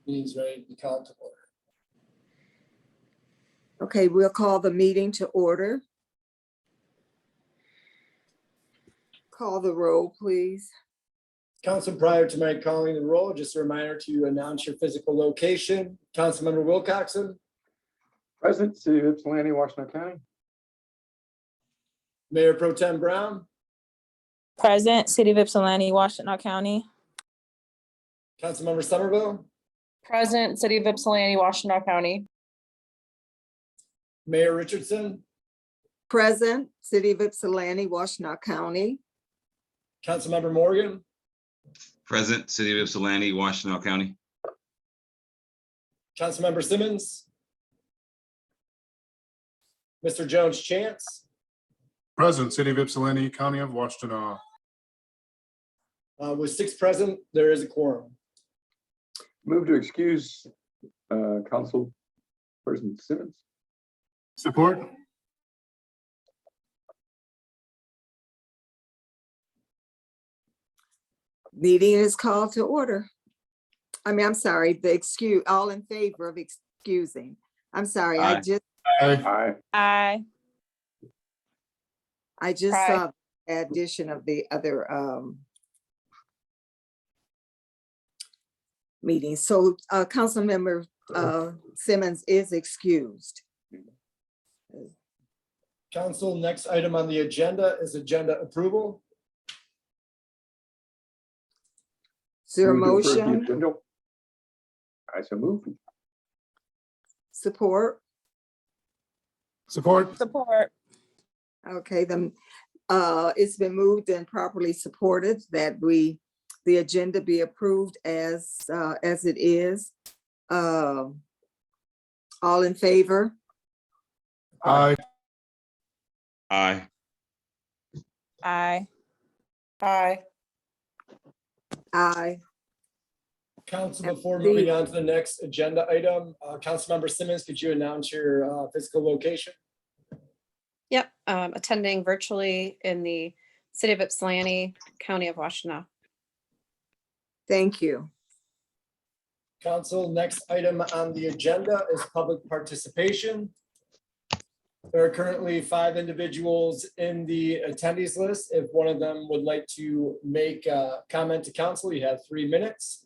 Meeting's ready to be called to order. Okay, we'll call the meeting to order. Call the roll, please. Council, prior to my calling the roll, just a reminder to announce your physical location. Councilmember Wilcoxon, Present, City of Ypsilanti, Washington County. Mayor Pro Tem Brown, Present, City of Ypsilanti, Washington County. Councilmember Somerville, Present, City of Ypsilanti, Washington County. Mayor Richardson, Present, City of Ypsilanti, Washtenaw County. Councilmember Morgan, Present, City of Ypsilanti, Washington County. Councilmember Simmons, Mr. Jones Chance, Present, City of Ypsilanti, County of Washtenaw. with 6 present, there is a quorum. Move to excuse Councilperson Simmons. Support. Meeting is called to order. I'm sorry, all in favor of excusing. I'm sorry, Aye. Aye. Aye. I just Aye. saw the addition of the other meeting. So Councilmember Simmons is excused. Council, next item on the agenda is agenda approval. Is there a Move to approve the motion? agenda. I so move. Support? Support. Support. Okay, then it's been moved and properly supported that the agenda be approved as it is. All in favor? Aye. Aye. Aye. Aye. Aye. Council, before moving on to the next agenda item, Councilmember Simmons, could you announce your physical location? Yep, attending virtually in the City of Ypsilanti, County of Washtenaw. Thank you. Council, next item on the agenda is public participation. There are currently 5 individuals in the attendees list. If one of them would like to make a comment to council, you have 3 minutes.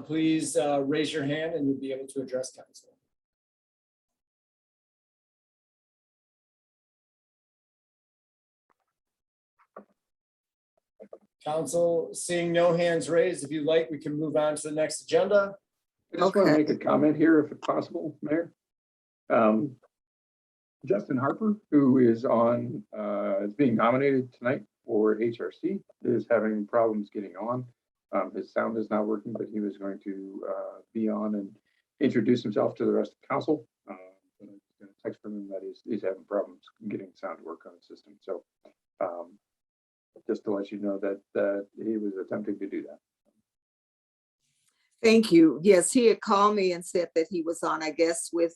Please raise your hand and you'll be able to address council. Council, seeing no hands raised, if you'd like, we can move on to the next agenda. I just want to Okay. make a comment here, if it's possible, Mayor. Justin Harper, who is being nominated tonight for HRC, is having problems getting on. His sound is not working, but he was going to be on and introduce himself to the rest of the council. But I'm going to text from him that he's having problems getting sound to work on the system. So just to let you know that he was attempting to do that. Thank you. Yes, he had called me and said that he was on, I guess, with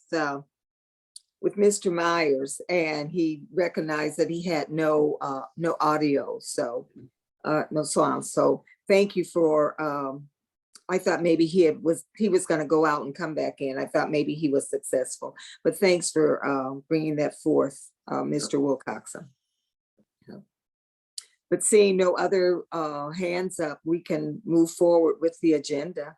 Mr. Myers, and he recognized that he had no audio, so no sound. So thank you for. I thought maybe he was going to go out and come back in. I thought maybe he was successful, but thanks for bringing that forth, Mr. Wilcoxon. But seeing no other hands up, we can move forward with the agenda.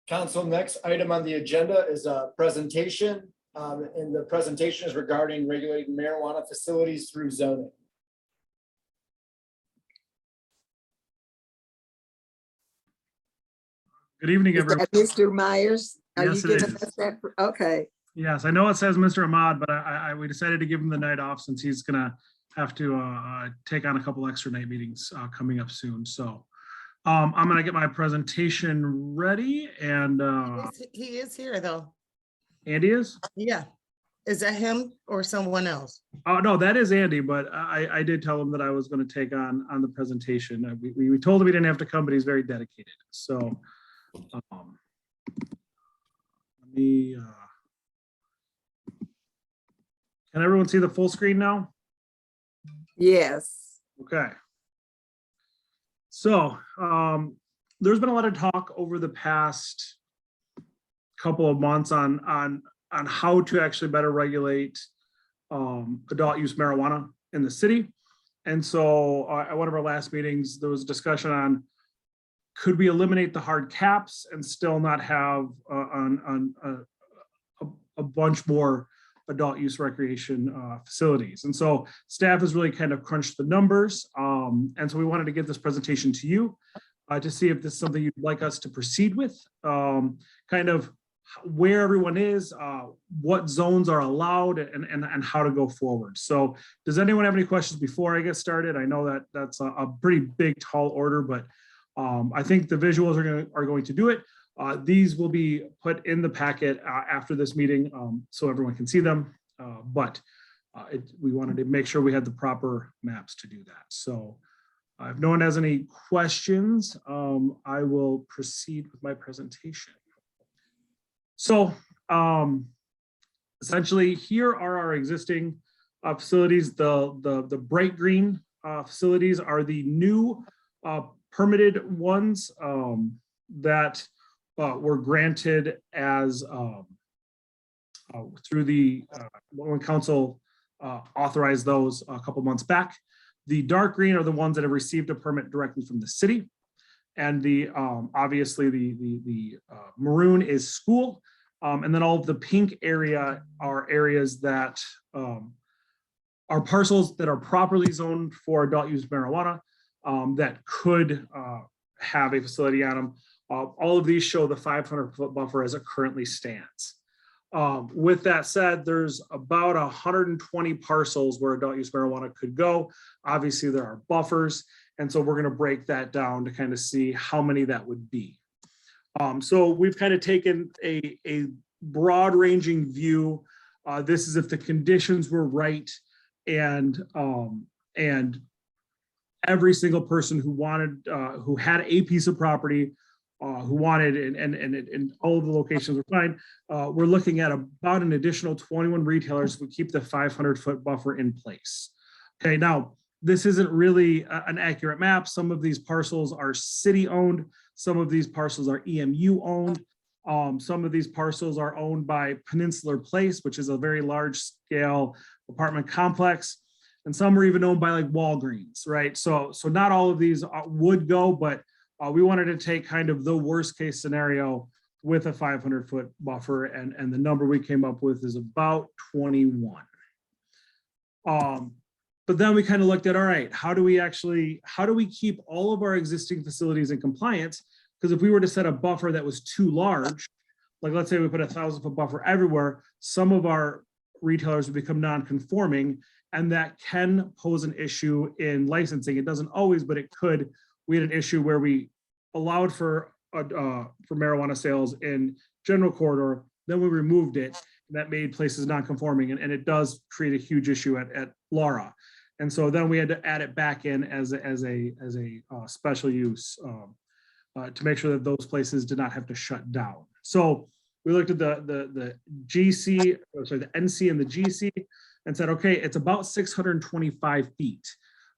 Council, next item on the agenda is a presentation. And the presentation is regarding regulating marijuana facilities through zoning. Good evening, Is everyone. that Mr. Myers? Are Yes, you it giving is. us that? Okay. Yes, I know it says Mr. Ahmad, but we decided to give him the night off since he's gonna have to take on a couple extra night meetings coming up soon. So I'm gonna get my presentation ready and He is here though. Andy is? Yeah. Is that him or someone else? Oh, no, that is Andy, but I did tell him that I was gonna take on the presentation. We told him he didn't have to come, but he's very dedicated. So let me, can everyone see the full screen now? Yes. Okay. So there's been a lot of talk over the past couple of months on how to actually better regulate adult use marijuana in the city. And so at one of our last meetings, there was a discussion on, could we eliminate the hard caps and still not have a bunch more adult use recreation facilities? And so staff has really kind of crunched the numbers. And so we wanted to give this presentation to you to see if this is something you'd like us to proceed with, kind of where everyone is, what zones are allowed, and how to go forward. So does anyone have any questions before I get started? I know that that's a pretty big, tall order, but I think the visuals are going to do it. These will be put in the packet after this meeting so everyone can see them. But we wanted to make sure we had the proper maps to do that. So if no one has any questions, I will proceed with my presentation. So essentially, here are our existing facilities. The bright green facilities are the new permitted ones that were granted as through the when council authorized those a couple months back. The dark green are the ones that have received a permit directly from the city. And the obviously the maroon is school, and then all of the pink area are areas that are parcels that are properly zoned for adult use marijuana that could have a facility on them. All of these show the 500-foot buffer as it currently stands. With that said, there's about 120 parcels where adult use marijuana could go. Obviously, there are buffers. And so we're going to break that down to kind of see how many that would be. So we've kind of taken a broad ranging view. This is if the conditions were right and every single person who wanted, who had a piece of property, who wanted, and all of the locations were fine. We're looking at about an additional 21 retailers who would keep the 500-foot buffer in place. Okay, now, this isn't really an accurate map. Some of these parcels are city owned. Some of these parcels are EMU owned. Some of these parcels are owned by Peninsular Place, which is a very large scale apartment complex. And some are even owned by like Walgreens, right? So not all of these would go, but we wanted to take kind of the worst case scenario with a 500-foot buffer. And the number we came up with is about 21. But then we kind of looked at, all right, how do we keep all of our existing facilities in compliance? Because if we were to set a buffer that was too large, like let's say we put a 1,000-foot buffer everywhere, some of our retailers would become non-conforming, and that can pose an issue in licensing. It doesn't always, but it could. We had an issue where we allowed for marijuana sales in general corridor, then we removed it, and that made places non-conforming, and it does create a huge issue at Laura. And so then we had to add it back in as a special use to make sure that those places did not have to shut down. So we looked at the GC, sorry, the NC and the GC, and said, okay, it's about 625 feet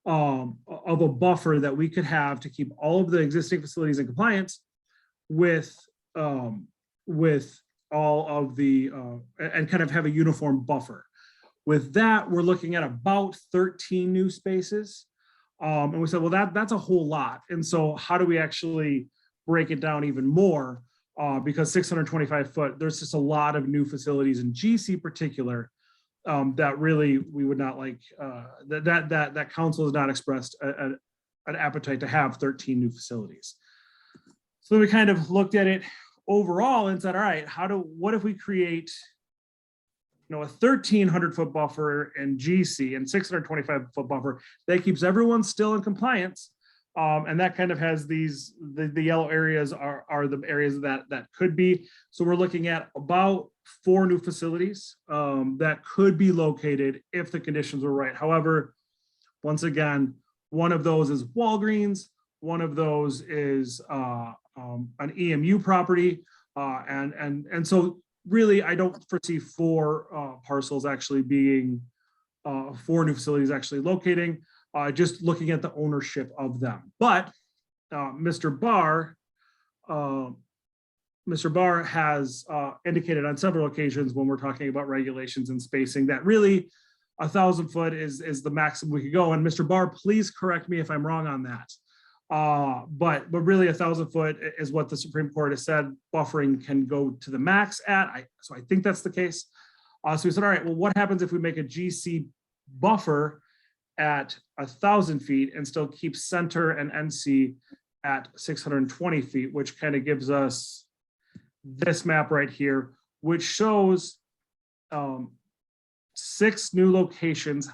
of a buffer that we could have to keep all of the existing facilities in compliance with all of the and kind of have a uniform buffer. With that, we're looking at about 13 new spaces. And we said, well, that's a whole lot. And so how do we actually break it down even more? Because 625 foot, there's just a lot of new facilities in GC particular that really we would not like, that council has not expressed an appetite to have 13 new facilities. So we kind of looked at it overall and said, all right, what if we create a 1,300-foot buffer in GC and 625-foot buffer that keeps everyone still in compliance, and that kind of has the yellow areas are the areas that could be. So we're looking at about 4 new facilities that could be located if the conditions were right. However, once again, one of those is Walgreens, one of those is an EMU property, and so really, I don't foresee 4 parcels actually being 4 new facilities actually locating, just looking at the ownership of them. But Mr. Barr Mr. Barr has indicated on several occasions when we're talking about regulations and spacing that really 1,000 foot is the maximum we could go. And Mr. Barr, please correct me if I'm wrong on that. But really 1,000 foot is what the Supreme Court has said buffering can go to the max at. So I think that's the case. So we said, all right, well, what happens if we make a GC buffer at 1,000 feet and still keep center and NC at 620 feet, which kind of gives us this map right here, which shows 6 new locations.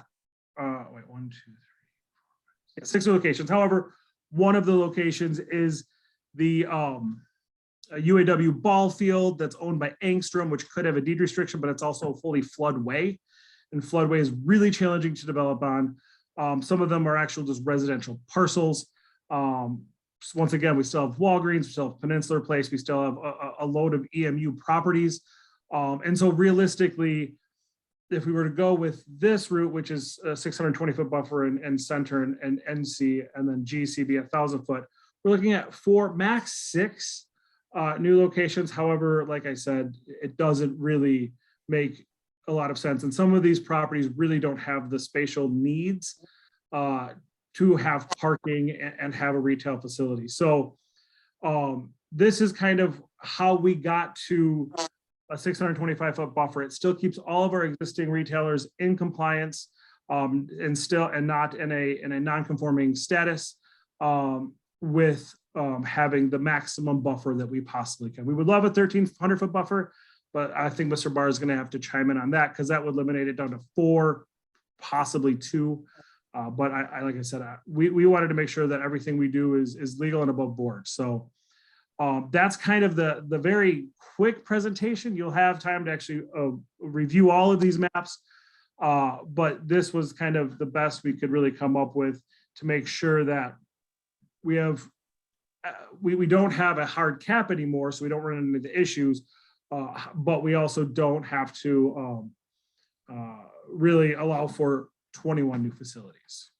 Wait, 1, 2, 3, 4, 5, 6 new locations. However, one of the locations is the UAW ball field that's owned by Angstrom, which could have a deed restriction, but it's also fully floodway. And floodway is really challenging to develop on. Some of them are actual just residential parcels. Once again, we still have Walgreens, we still have Peninsular Place, we still have a load of EMU properties. And so realistically, if we were to go with this route, which is a 620 foot buffer and center and NC, and then GC be 1,000 foot, we're looking at 4, max 6 new locations. However, like I said, it doesn't really make a lot of sense. And some of these properties really don't have the spatial needs to have parking and have a retail facility. So this is kind of how we got to a 625 foot buffer. It still keeps all of our existing retailers in compliance and not in a non-conforming status with having the maximum buffer that we possibly can. We would love a 1,300 foot buffer, but I think Mr. Barr is going to have to chime in on that because that would eliminate it down to 4, possibly 2. But like I said, we wanted to make sure that everything we do is legal and above board. So that's kind of the very quick presentation. You'll have time to actually review all of these maps. But this was kind of the best we could really come up with to make sure that we have we don't have a hard cap anymore, so we don't run into the issues. But we also don't have to really allow for 21 new facilities.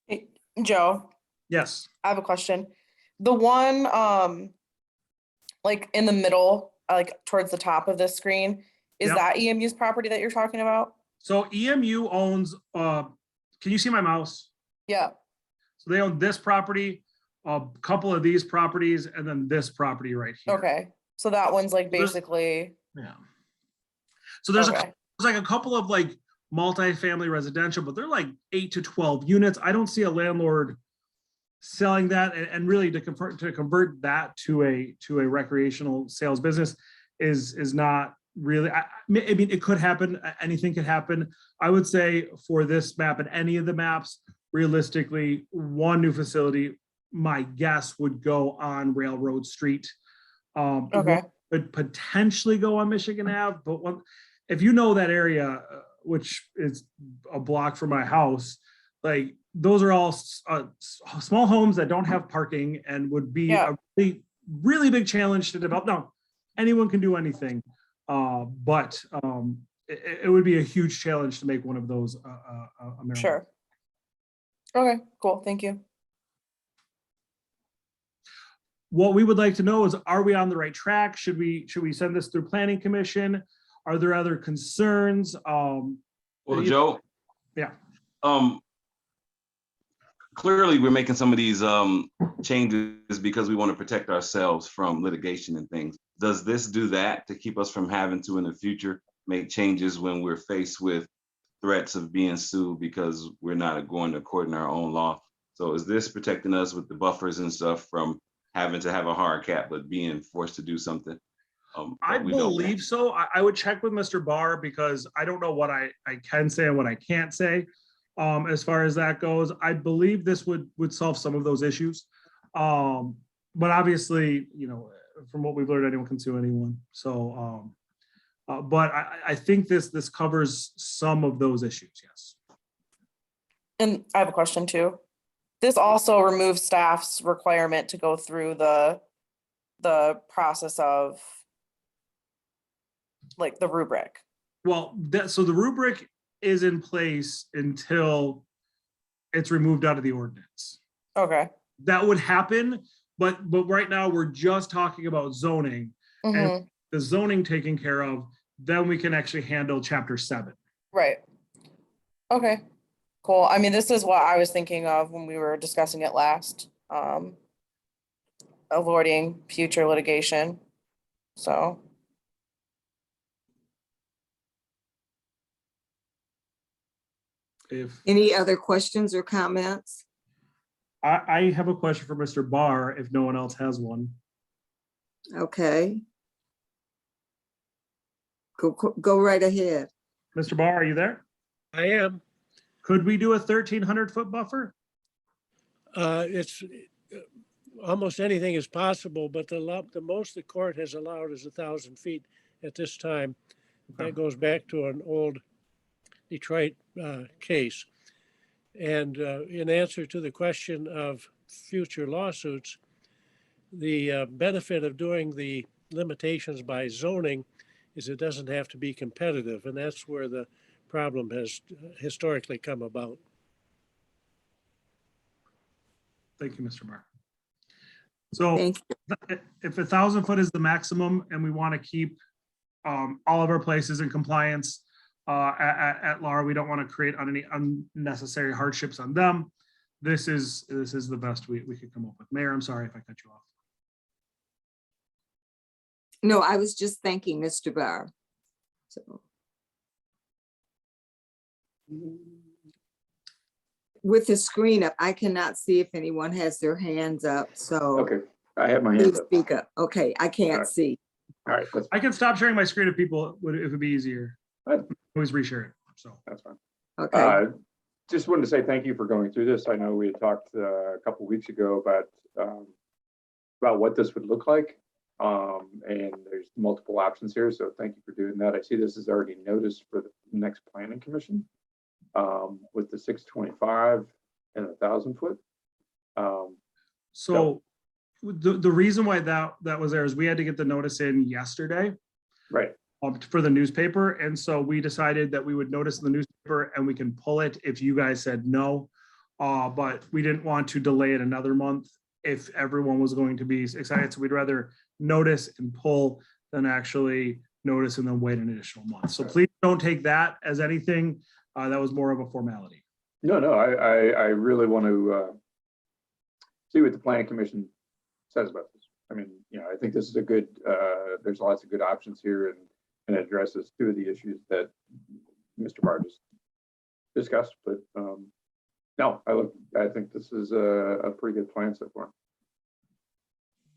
Hey, Joe, Yes. I have a question. The one, like in the middle, like towards the top of this screen, is Yep. that EMU's property that you're talking about? So EMU owns, can you see my mouse? Yeah, So they own this property, a couple of these properties, and then this property right here. okay. So that one's like There's- basically, Yeah. So there's okay, there's like a couple of like multifamily residential, but they're like 8 to 12 units. I don't see a landlord selling that, and really to convert that to a recreational sales business is not really. I mean, it could happen. Anything could happen. I would say for this map and any of the maps, realistically, 1 new facility, my guess would go on Railroad Street. okay, Could potentially go on Michigan Ave, but if you know that area, which is a block from my house, like those are all small homes that don't have parking and would be Yeah. a really, really big challenge to develop. Now, anyone can do anything, but it would be a huge challenge to make one of those a marijuana. sure. Okay, cool, thank you. What we would like to know is, are we on the right track? Should we send this through Planning Commission? Are there other concerns? Well, Joe. Yeah. Clearly, we're making some of these changes because we want to protect ourselves from litigation and things. Does this do that to keep us from having to in the future make changes when we're faced with threats of being sued because we're not going to court in our own law? So is this protecting us with the buffers and stuff from having to have a hard cap, but being forced to do something? I we don't want? believe so. I would check with Mr. Barr because I don't know what I can say and what I can't say. As far as that goes, I believe this would solve some of those issues. But obviously, you know, from what we've learned, anyone can sue anyone. So, but I think this covers some of those issues. Yes. And I have a question too. This also removes staff's requirement to go through the process of like the rubric. Well, so the rubric is in place until it's removed out of the ordinance. Okay, that would happen, but right now we're just talking about zoning. Mhm. The zoning taken care of, then we can actually handle chapter 7. Right. Okay, cool. I mean, this is what I was thinking of when we were discussing it last. Avoiding future litigation. So, If Any other questions or comments? I have a question for Mr. Barr, if no one else has one. Okay. Go right ahead. Mr. Barr, are you there? I am. Could we do a 1,300-foot buffer? It's almost anything is possible, but the most the court has allowed is 1,000 feet at this time. That goes back to an old Detroit case. And in answer to the question of future lawsuits, the benefit of doing the limitations by zoning is it doesn't have to be competitive, and that's where the problem has historically come about. Thank you, Mr. Barr. So Thank if 1,000 foot is the maximum and we want to keep all of our places in compliance at Lar, we don't want to create any unnecessary hardships on them. This is the best we could come up with. Mayor, I'm sorry if I cut you off. No, I was just thanking Mr. Barr. So. With the screen up, I cannot see if anyone has their hands up, so. Okay, I have my hand Please up. speak up. Okay, I can't Alright. see. All right, I can stop sharing my screen if people would, if it'd be easier. Right. Always reshare it, so. that's fine. Okay, Just wanted to say thank you for going through this. I know we had talked a couple weeks ago about what this would look like. And there's multiple options here, so thank you for doing that. I see this is already noticed for the next planning commission with the 625 and 1,000 foot. So the reason why that was there is we had to get the notice in yesterday. Right. For the newspaper, and so we decided that we would notice in the newspaper and we can pull it if you guys said no. But we didn't want to delay it another month if everyone was going to be excited, so we'd rather notice and pull than actually notice and then wait an additional month. So please don't take that as anything. That was more of a formality. No, I really want to see what the planning commission says about this. I mean, I think this is a good, there's lots of good options here and addresses two of the issues that Mr. Barr just discussed, but no, I think this is a pretty good plan so far.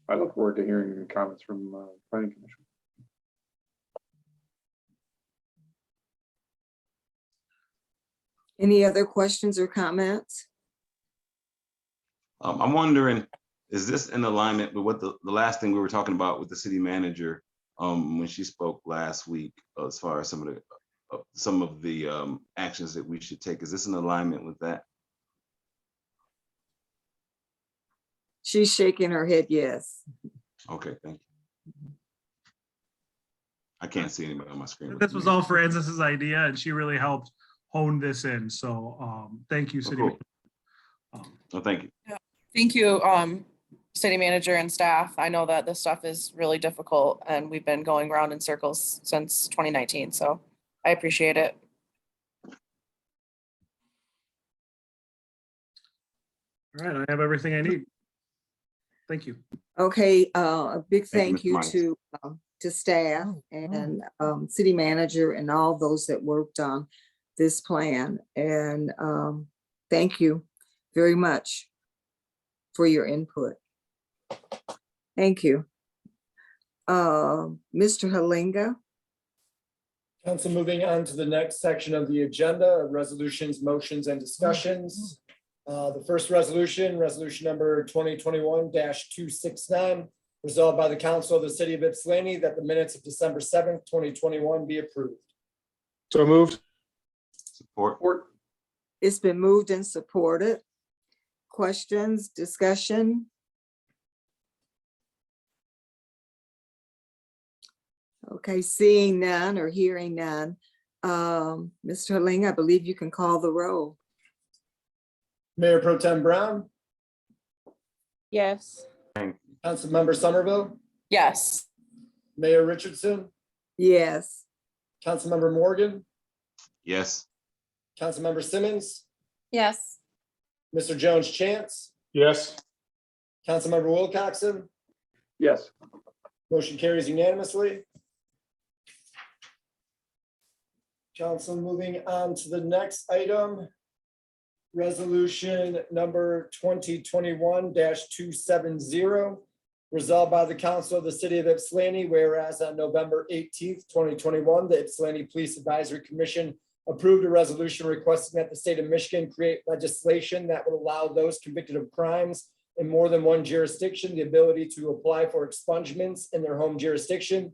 I look forward to hearing comments from planning commission. any other questions or comments? I'm wondering, is this in alignment with what the last thing we were talking about with the city manager when she spoke last week, as far as some of the actions that we should take? Is this in alignment with that? She's shaking her head, yes. Okay, thank you. I can't see anybody on my screen. This was all Francis's idea, and she really helped hone this in. So thank you, Oh, City. cool. Oh, thank you. thank you, city manager and staff. I know that this stuff is really difficult and we've been going around in circles since 2019, so I appreciate it. All right, I have everything I need. Thank you. Okay, a big Thank thank you, you Mr. to staff and city manager and all those that worked on this plan. And thank you very much for your input. Thank you. Mr. Halinga. Council, moving on to the next section of the agenda, resolutions, motions, and discussions. The first resolution number 2021-269, resolved by the council of the city of Ypsilanti that the minutes of December 7th, 2021 be approved. So moved. Support. It's been moved and supported. Questions, discussion? Okay, seeing none or hearing none. Mr. Halinga, I believe you can call the roll. Mayor Pro Tem Brown, Yes. Councilmember Somerville, Yes. Mayor Richardson, yes, Councilmember Morgan, Yes. Councilmember Simmons, Yes. Mr. Jones Chance, Yes. Councilmember Wilcoxen. Yes. Motion carries unanimously. Council, moving on to the next item. Resolution number 2021-270. Resolved by the Council of the City of Ypsilanti, whereas on November 18th, 2021, the Ypsilanti Police Advisory Commission approved a resolution requesting that the state of Michigan create legislation that would allow those convicted of crimes in more than one jurisdiction the ability to apply for expungements in their home jurisdiction.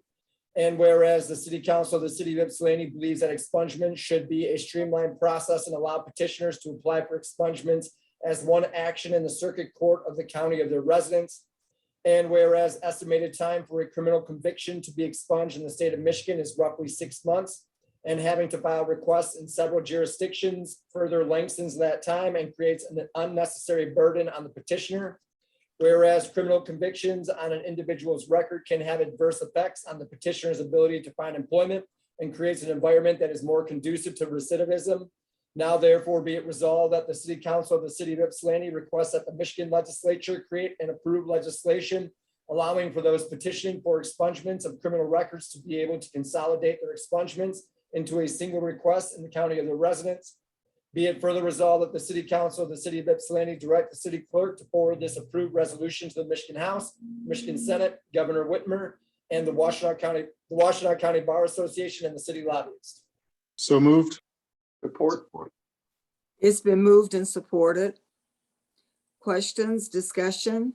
And whereas the City Council of the City of Ypsilanti believes that expungement should be a streamlined process and allow petitioners to apply for expungements as one action in the circuit court of the county of their residence. And whereas estimated time for a criminal conviction to be expunged in the state of Michigan is roughly 6 months, and having to file requests in several jurisdictions further lengthens that time and creates an unnecessary burden on the petitioner. Whereas criminal convictions on an individual's record can have adverse effects on the petitioner's ability to find employment and creates an environment that is more conducive to recidivism. Now therefore be it resolved that the City Council of the City of Ypsilanti requests that the Michigan Legislature create and approve legislation allowing for those petitioning for expungements of criminal records to be able to consolidate their expungements into a single request in the county of their residence. Be it further resolved that the City Council of the City of Ypsilanti direct the city clerk to forward this approved resolution to the Michigan House, Michigan Senate, Governor Whitmer, and the Washtenaw County Bar Association and the city lobbyist. So moved. Support. it's been moved and supported. Questions, discussion?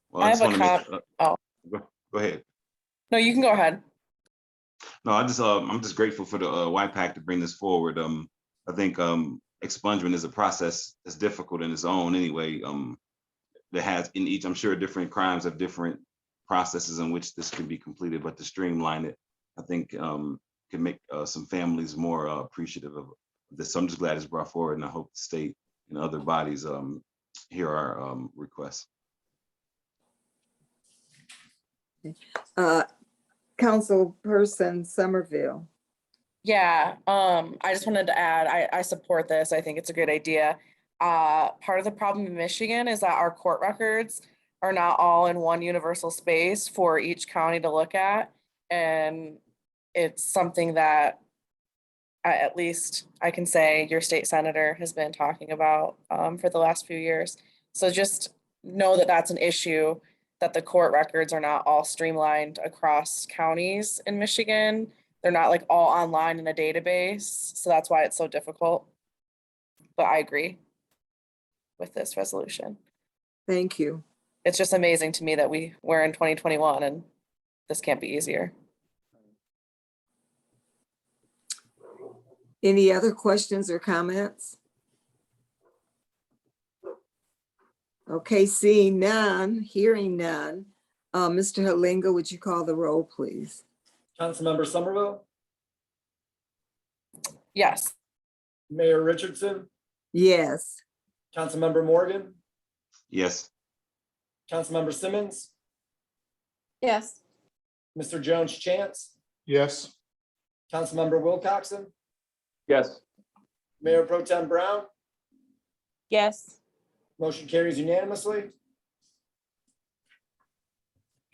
Well, I just have a wanna make- oh. Go ahead. No, you can go ahead. No, I'm just grateful for the YPAC to bring this forward. I think expungement is a process that's difficult in its own anyway. That has in each, I'm sure, different crimes have different processes in which this can be completed, but to streamline it, I think can make some families more appreciative of this. So I'm just glad it's brought forward, and I hope the state and other bodies hear our requests. Councilperson Somerville. Yeah, I just wanted to add, I support this. I think it's a good idea. Part of the problem in Michigan is that our court records are not all in one universal space for each county to look at. And it's something that at least I can say your state senator has been talking about for the last few years. So just know that that's an issue, that the court records are not all streamlined across counties in Michigan. They're not like all online in a database. So that's why it's so difficult. But I agree with this resolution. Thank you. It's just amazing to me that we're in 2021 and this can't be easier. Any other questions or comments? Okay, seeing none, hearing none. Mr. Halinga, would you call the roll, please? Councilmember Somerville, Yes. Mayor Richardson, Yes, Councilmember Morgan, Yes. Councilmember Simmons, Yes. Mr. Jones Chance, Yes. Councilmember Wilcoxen, Yes. Mayor Pro Tem Brown. Yes. Motion carries unanimously.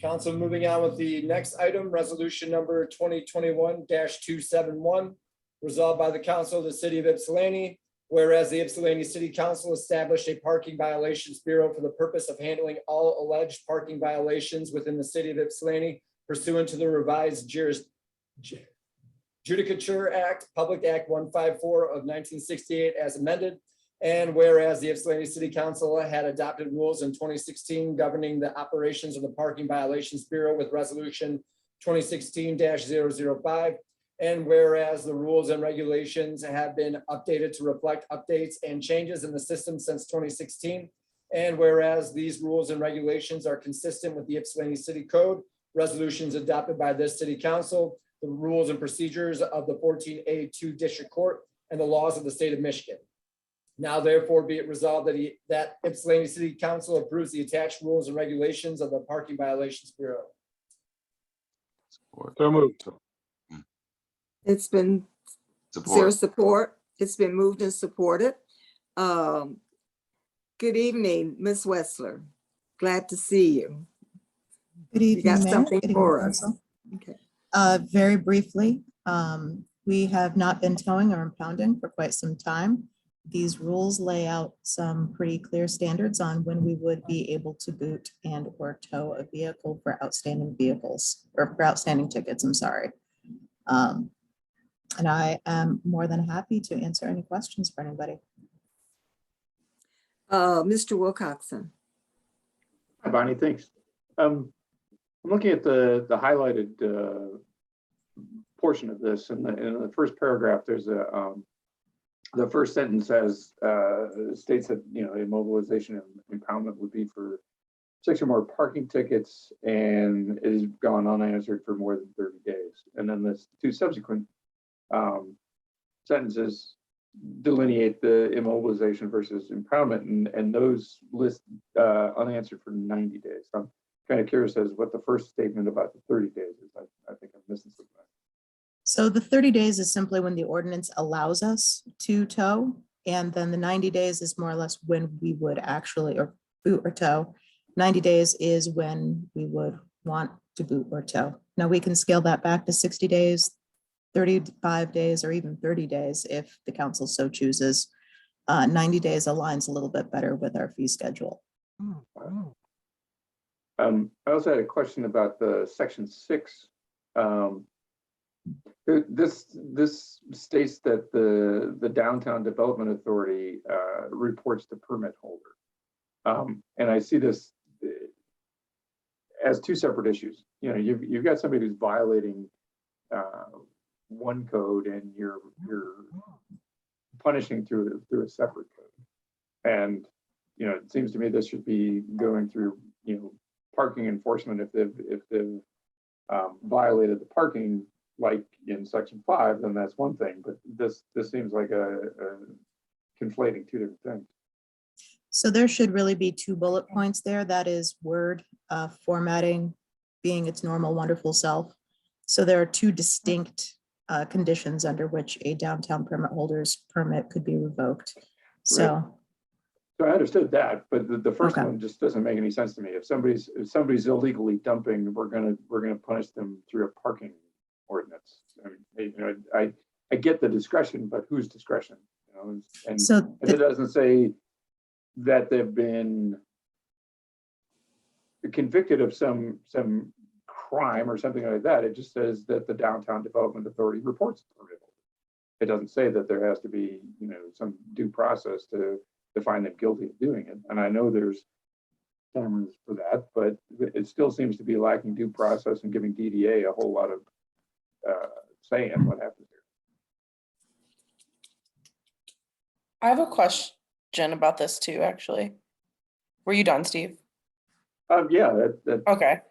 Council, moving on with the next item, resolution number 2021-271, resolved by the Council of the City of Ypsilanti, whereas the Ypsilanti City Council established a parking violations bureau for the purpose of handling all alleged parking violations within the City of Ypsilanti pursuant to the revised Judicature Act, Public Act 154 of 1968 as amended. And whereas the Ypsilanti City Council had adopted rules in 2016 governing the operations of the Parking Violations Bureau with Resolution 2016-005. And whereas the rules and regulations have been updated to reflect updates and changes in the system since 2016. And whereas these rules and regulations are consistent with the Ypsilanti City Code, resolutions adopted by this City Council, the rules and procedures of the 14A2 District Court, and the laws of the state of Michigan. Now therefore be it resolved that Ypsilanti City Council approves the attached rules and regulations of the Parking Violations Bureau. So moved. It's been, is there Support. support? It's been moved and supported. Good evening, Ms. Wessler. Glad to see you. Good You evening, got Mayor. something Good evening, for us? Council. Okay. Very briefly, we have not been towing or impounding for quite some time. These rules lay out some pretty clear standards on when we would be able to boot and or tow a vehicle for outstanding vehicles, or for outstanding tickets, I'm sorry. And I am more than happy to answer any questions for anybody. Mr. Wilcoxon. Hi, Bonnie, thanks. I'm looking at the highlighted portion of this, and in the first paragraph, there's the first sentence states that, you know, immobilization and impoundment would be for 6 or more parking tickets, and it has gone unanswered for more than 30 days. And then the 2 subsequent sentences delineate the immobilization versus impoundment, and those list unanswered for 90 days. So I'm kind of curious as what the first statement about the 30 days is. I think I'm missing something. So the 30 days is simply when the ordinance allows us to tow. And then the 90 days is more or less when we would actually, or boot or tow. 90 days is when we would want to boot or tow. Now we can scale that back to 60 days, 35 days, or even 30 days if the council so chooses. 90 days aligns a little bit better with our fee schedule. I also had a question about the section 6. This states that the Downtown Development Authority reports the permit holder. And I see this as 2 separate issues. You know, you've got somebody who's violating one code, and you're punishing through a separate code. And you know, it seems to me this should be going through, you know, parking enforcement if they've violated the parking, like in section 5, then that's one thing. But this seems like a conflating 2 different things. So there should really be 2 bullet points there. That is Word formatting being its normal, wonderful self. So there are 2 distinct conditions under which a downtown permit holder's permit could be revoked. So I understood that, but the first Okay. one just doesn't make any sense to me. If somebody's illegally dumping, we're gonna punish them through a parking ordinance. I mean, you know, I get the discretion, but whose discretion? You know, and So it doesn't say that they've been convicted of some crime or something like that. It just says that the Downtown Development Authority reports the permit holder. It doesn't say that there has to be, you know, some due process to find them guilty of doing it. And I know there's cameras for that, but it still seems to be lacking due process and giving DDA a whole lot of say in what happens here. I have a question about this too, actually. Were you done, Steve? Yeah, that Okay,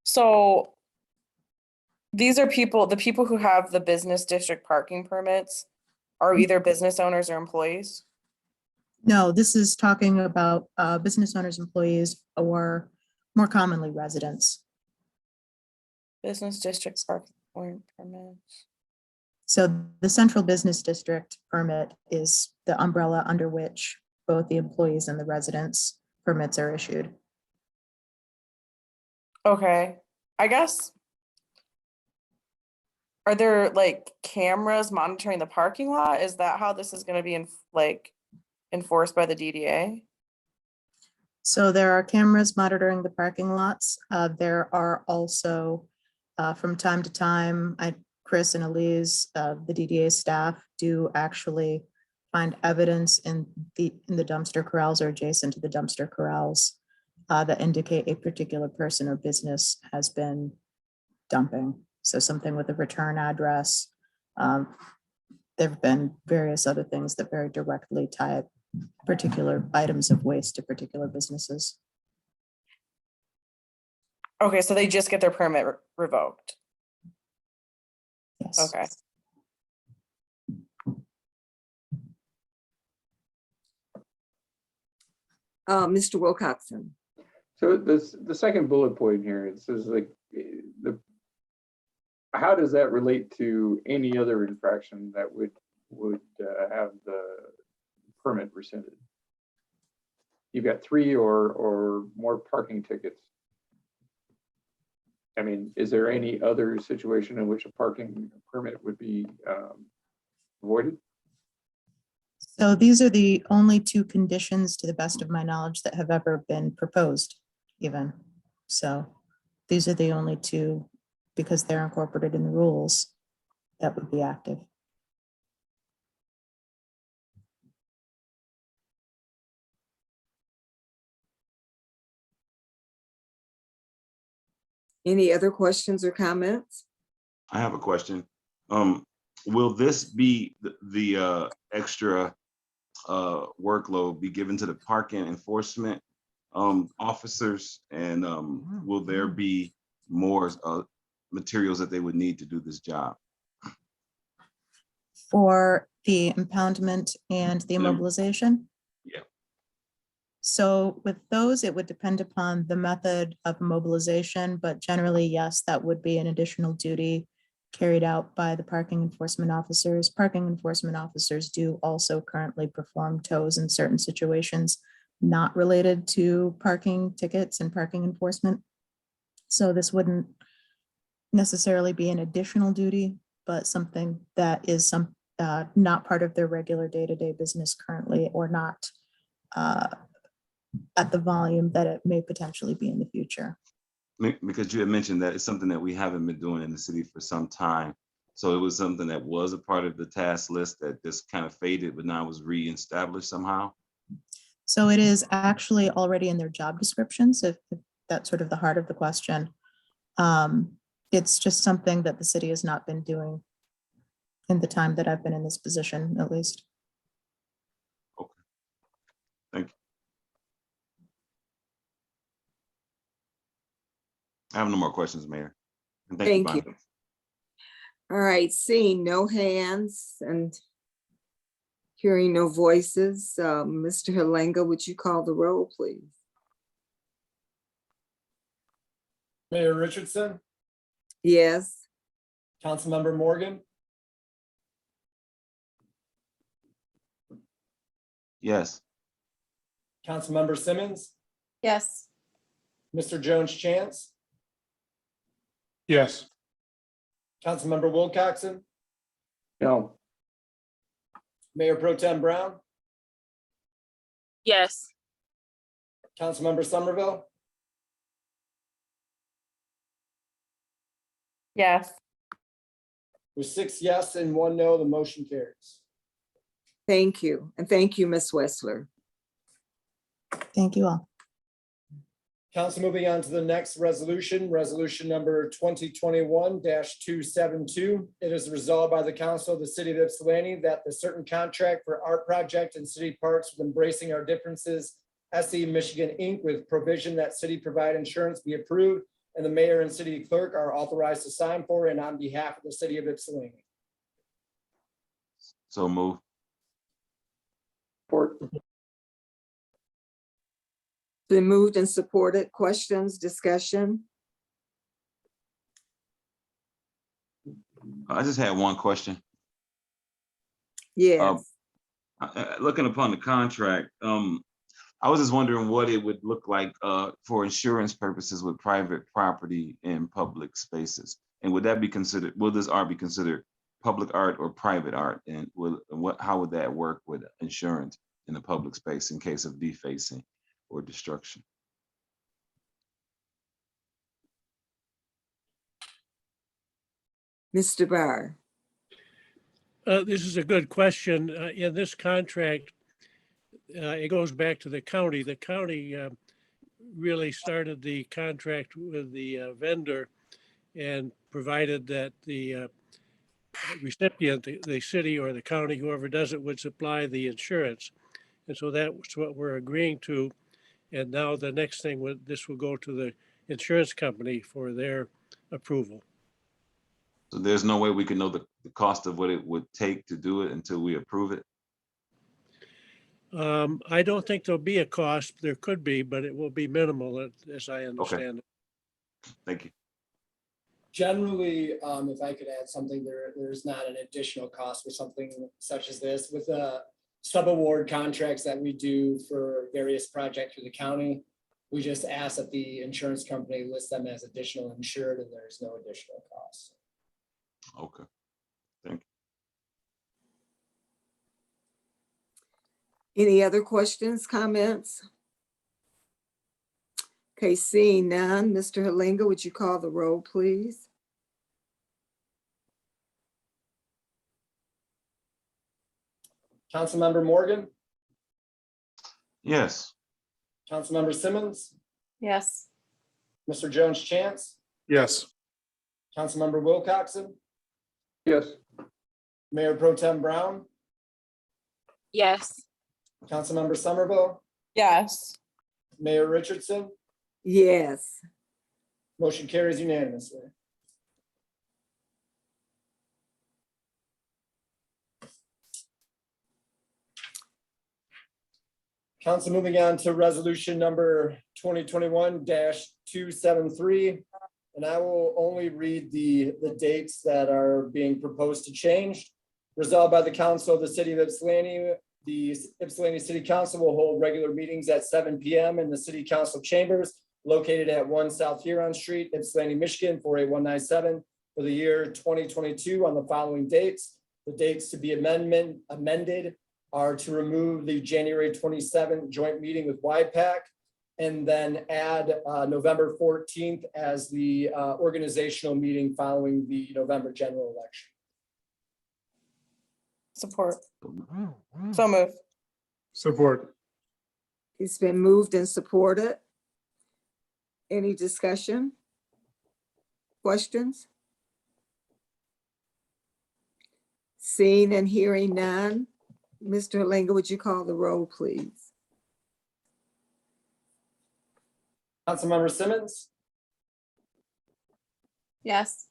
so these are the people who have the business district parking permits are either business owners or employees? no, this is talking about business owners, employees, or more commonly residents. Business district parking permits. So the central business district permit is the umbrella under which both the employees and the residents permits are issued. Okay, I guess. Are there like cameras monitoring the parking lot? Is that how this is gonna be enforced by the DDA? So there are cameras monitoring the parking lots. There are also, from time to time, Chris and Elise, the DDA staff do actually find evidence in the dumpster corrals or adjacent to the dumpster corrals that indicate a particular person or business has been dumping. So something with a return address. There have been various other things that very directly tie particular items of waste to particular businesses. Okay, so they just get their permit revoked. Yes. Okay. Mr. Wilcoxen. So the second bullet point here, it says like how does that relate to any other infraction that would have the permit rescinded? You've got 3 or more parking tickets. I mean, is there any other situation in which a parking permit would be voided? So these are the only 2 conditions, to the best of my knowledge, that have ever been proposed even. So these are the only 2, because they're incorporated in the rules, that would be active. Any other questions or comments? I have a question. Will this be the extra workload be given to the parking enforcement officers, and will there be more materials that they would need to do this job? For the impoundment and the immobilization? Yeah. So with those, it would depend upon the method of immobilization, but generally, yes, that would be an additional duty carried out by the parking enforcement officers. Parking enforcement officers do also currently perform tows in certain situations not related to parking tickets and parking enforcement. So this wouldn't necessarily be an additional duty, but something that is not part of their regular day-to-day business currently, or not at the volume that it may potentially be in the future. Because you had mentioned that it's something that we haven't been doing in the city for some time. So it was something that was a part of the task list that just kind of faded, but now was reestablished somehow. So it is actually already in their job descriptions, if that's sort of the heart of the question. It's just something that the city has not been doing in the time that I've been in this position, at least. Okay. Thank you. I have no more questions, Mayor. And Thank you. Bonnie. All right, seeing no hands and hearing no voices, Mr. Halenga, would you call the roll, please? Mayor Richardson, Yes. Councilmember Morgan, Yes. Councilmember Simmons, Yes. Mr. Jones Chance, Yes. Councilmember Wilcoxen, No. Mayor Pro Tem Brown, Yes. Councilmember Somerville, Yes. with 6 yes and 1 no, the motion carries. Thank you. And thank you, Ms. Wessler. Thank you all. Council, moving on to the next resolution, resolution number 2021-272. It is resolved by the council of the city of Ypsilanti that the certain contract for art project and city parks with Embracing Our Differences, SE Michigan Inc., with provision that city provide insurance be approved, and the mayor and city clerk are authorized to sign for and on behalf of the city of Ypsilanti. So move. Support. Been moved and supported. Questions, discussion? I just had one question. Yes. Looking upon the contract, I was just wondering what it would look like for insurance purposes with private property in public spaces. And would that be considered, will this art be considered public art or private art? And how would that work with insurance in the public space in case of defacing or destruction? Mr. Barr. This is a good question. In this contract, it goes back to the county. The county really started the contract with the vendor and provided that the recipient, the city or the county, whoever does it, would supply the insurance. And so that's what we're agreeing to. And now the next thing, this will go to the insurance company for their approval. So there's no way we can know the cost of what it would take to do it until we approve it? I don't think there'll be a cost. There could be, but it will be minimal as I understand it. Thank you. Generally, if I could add something, there's not an additional cost for something such as this. With the sub-award contracts that we do for various projects through the county, we just ask that the insurance company list them as additional insured, and there's no additional cost. Okay. Thank you. Any other questions, comments? Okay, seeing none, Mr. Halinga, would you call the roll, please? Councilmember Morgan, Yes. Councilmember Simmons, Yes. Mr. Jones Chance, Yes. Councilmember Wilcoxen, Yes. Mayor Pro Tem Brown, Yes. Councilmember Somerville, Yes. Mayor Richardson, Yes. motion carries unanimously. Council, moving on to resolution number 2021-273. And I will only read the dates that are being proposed to change. Resolved by the council of the city of Ypsilanti, the Ypsilanti City Council will hold regular meetings at 7 p.m. in the city council chambers located at 1 South Huron Street, Ypsilanti, Michigan, 48197 for the year 2022 on the following dates. The dates to be amended are to remove the January 27th joint meeting with YPAC and then add November 14th as the organizational meeting following the November general election. Support. So moved. Support. It's been moved and supported. Any discussion? Questions? Seeing and hearing none. Mr. Halinga, would you call the roll, please? Councilmember Simmons, Yes.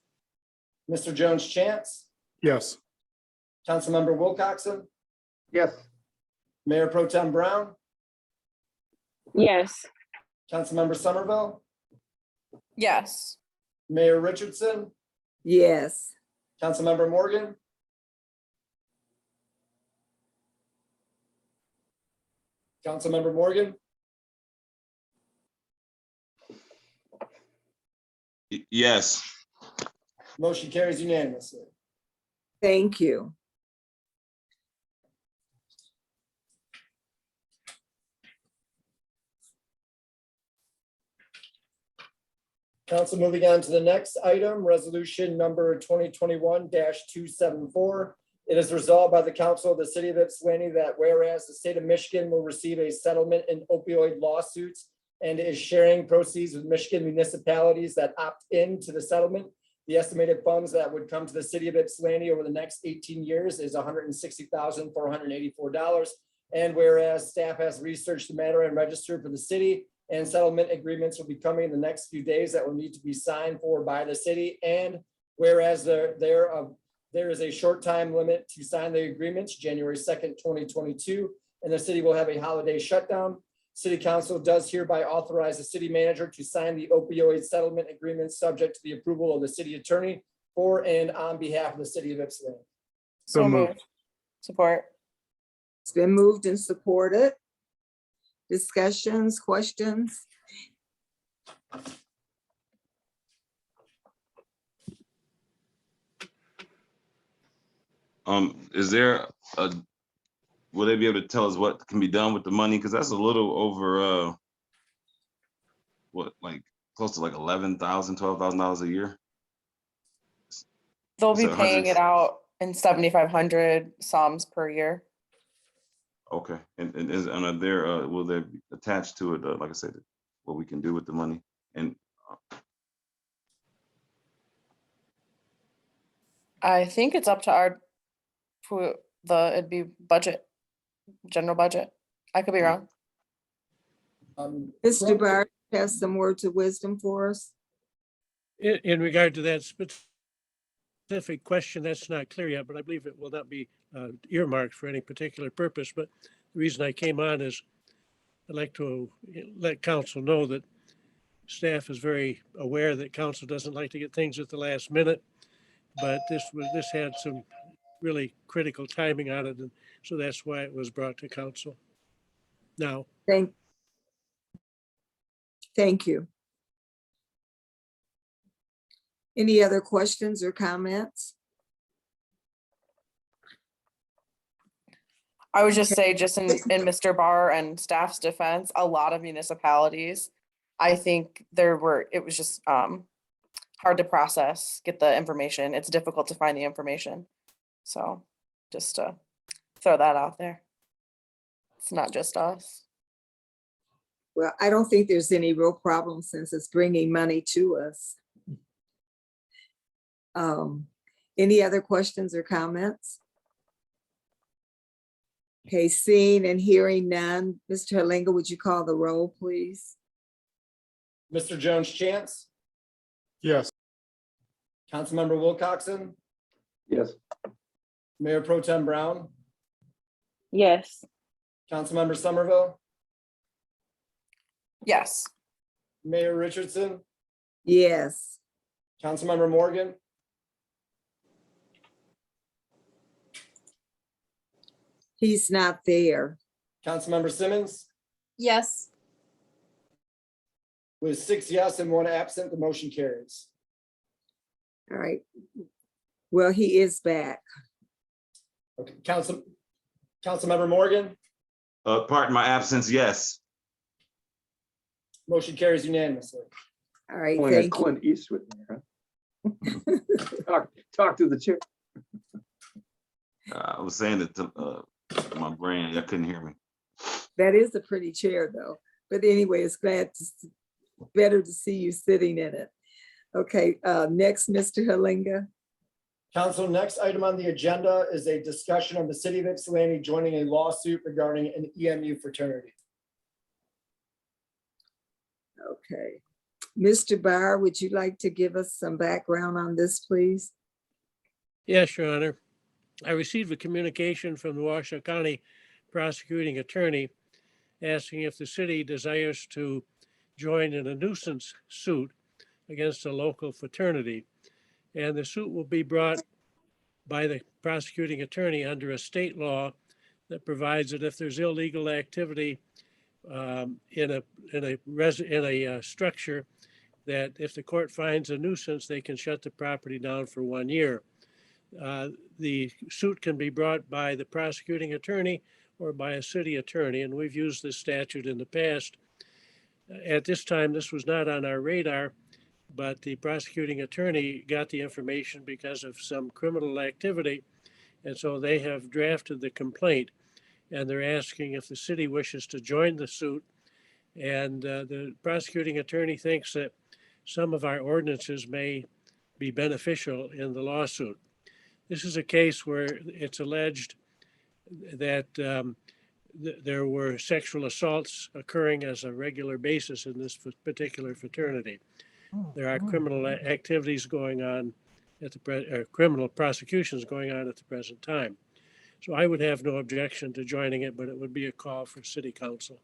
Mr. Jones Chance, Yes. Councilmember Wilcoxen, Yes. Mayor Pro Tem Brown, Yes. Councilmember Somerville, Yes. Mayor Richardson, Yes. Councilmember Morgan, Councilmember Morgan, Yes. motion carries unanimously. Thank you. Council, moving on to the next item, resolution number 2021-274. It is resolved by the council of the city of Ypsilanti that whereas the state of Michigan will receive a settlement in opioid lawsuits and is sharing proceeds with Michigan municipalities that opt into the settlement, the estimated funds that would come to the city of Ypsilanti over the next 18 years is $160,484. And whereas staff has researched the matter and registered for the city, and settlement agreements will be coming in the next few days that will need to be signed for by the city. And whereas there is a short time limit to sign the agreements, January 2nd, 2022, and the city will have a holiday shutdown. City council does hereby authorize the city manager to sign the opioid settlement agreement subject to the approval of the city attorney for and on behalf of the city of Ypsilanti. So moved. Support. It's been moved and supported. Discussions, questions? Is there will they be able to tell us what can be done with the money? Because that's a little over what, like close to like $11,000, $12,000 a year. They'll be So paying it out in 7,500 sums per year. Okay, and are there will there be attached to it, like I said, what we can do with the money? And I think it's up to it'd be budget, general budget. I could be wrong. Mr. Barr has some words of wisdom for us. In regard to that specific question, that's not clear yet, but I believe it will not be earmarked for any particular purpose. But the reason I came on is I'd like to let council know that staff is very aware that council doesn't like to get things at the last minute, but this had some really critical timing on it, and so that's why it was brought to council now. Thank you. Any other questions or comments? I would just say, just in Mr. Barr and staff's defense, a lot of municipalities, I think it was just hard to process, get the information. It's difficult to find the information. So just to throw that out there. It's not just us. Well, I don't think there's any real problem since it's bringing money to us. Any other questions or comments? Okay, seeing and hearing none. Mr. Halinga, would you call the roll, please? Mr. Jones Chance, Yes. Councilmember Wilcoxen, Yes. Mayor Pro Tem Brown, Yes. Councilmember Somerville, Yes. Mayor Richardson, Yes. Councilmember Morgan, He's not there. Councilmember Simmons, Yes. with 6 yes and 1 absent, the motion carries. All right. Well, he is back. Okay, Councilmember Morgan, Pardon my absence, yes. motion carries unanimously. All right, Only had thank you. Clint Eastwood there, huh? Talk to the chair. I was saying it to my brain, I couldn't hear me. That is a pretty chair though. But anyway, it's better to see you sitting in it. Okay, next, Mr. Halinga. Council, next item on the agenda is a discussion of the city of Ypsilanti joining a lawsuit regarding an EMU fraternity. Okay. Mr. Barr, would you like to give us some background on this, please? Yes, Your Honor. I received a communication from the Washoe County prosecuting attorney asking if the city desires to join in a nuisance suit against a local fraternity. And the suit will be brought by the prosecuting attorney under a state law that provides that if there's illegal activity in a structure, that if the court finds a nuisance, they can shut the property down for 1 year. The suit can be brought by the prosecuting attorney or by a city attorney, and we've used this statute in the past. At this time, this was not on our radar, but the prosecuting attorney got the information because of some criminal activity, and so they have drafted the complaint, and they're asking if the city wishes to join the suit. And the prosecuting attorney thinks that some of our ordinances may be beneficial in the lawsuit. This is a case where it's alleged that there were sexual assaults occurring as a regular basis in this particular fraternity. There are criminal activities going on at the criminal prosecutions going on at the present time. So I would have no objection to joining it, but it would be a call for city council.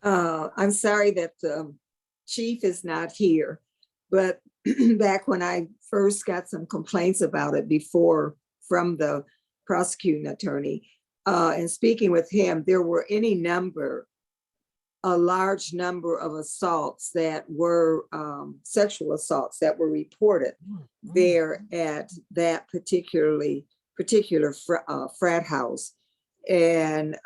I'm sorry that the chief is not here, but back when I first got some complaints about it before from the prosecuting attorney, and speaking with him, there were a large number of assaults that were sexual assaults that were reported there at that particular frat house. And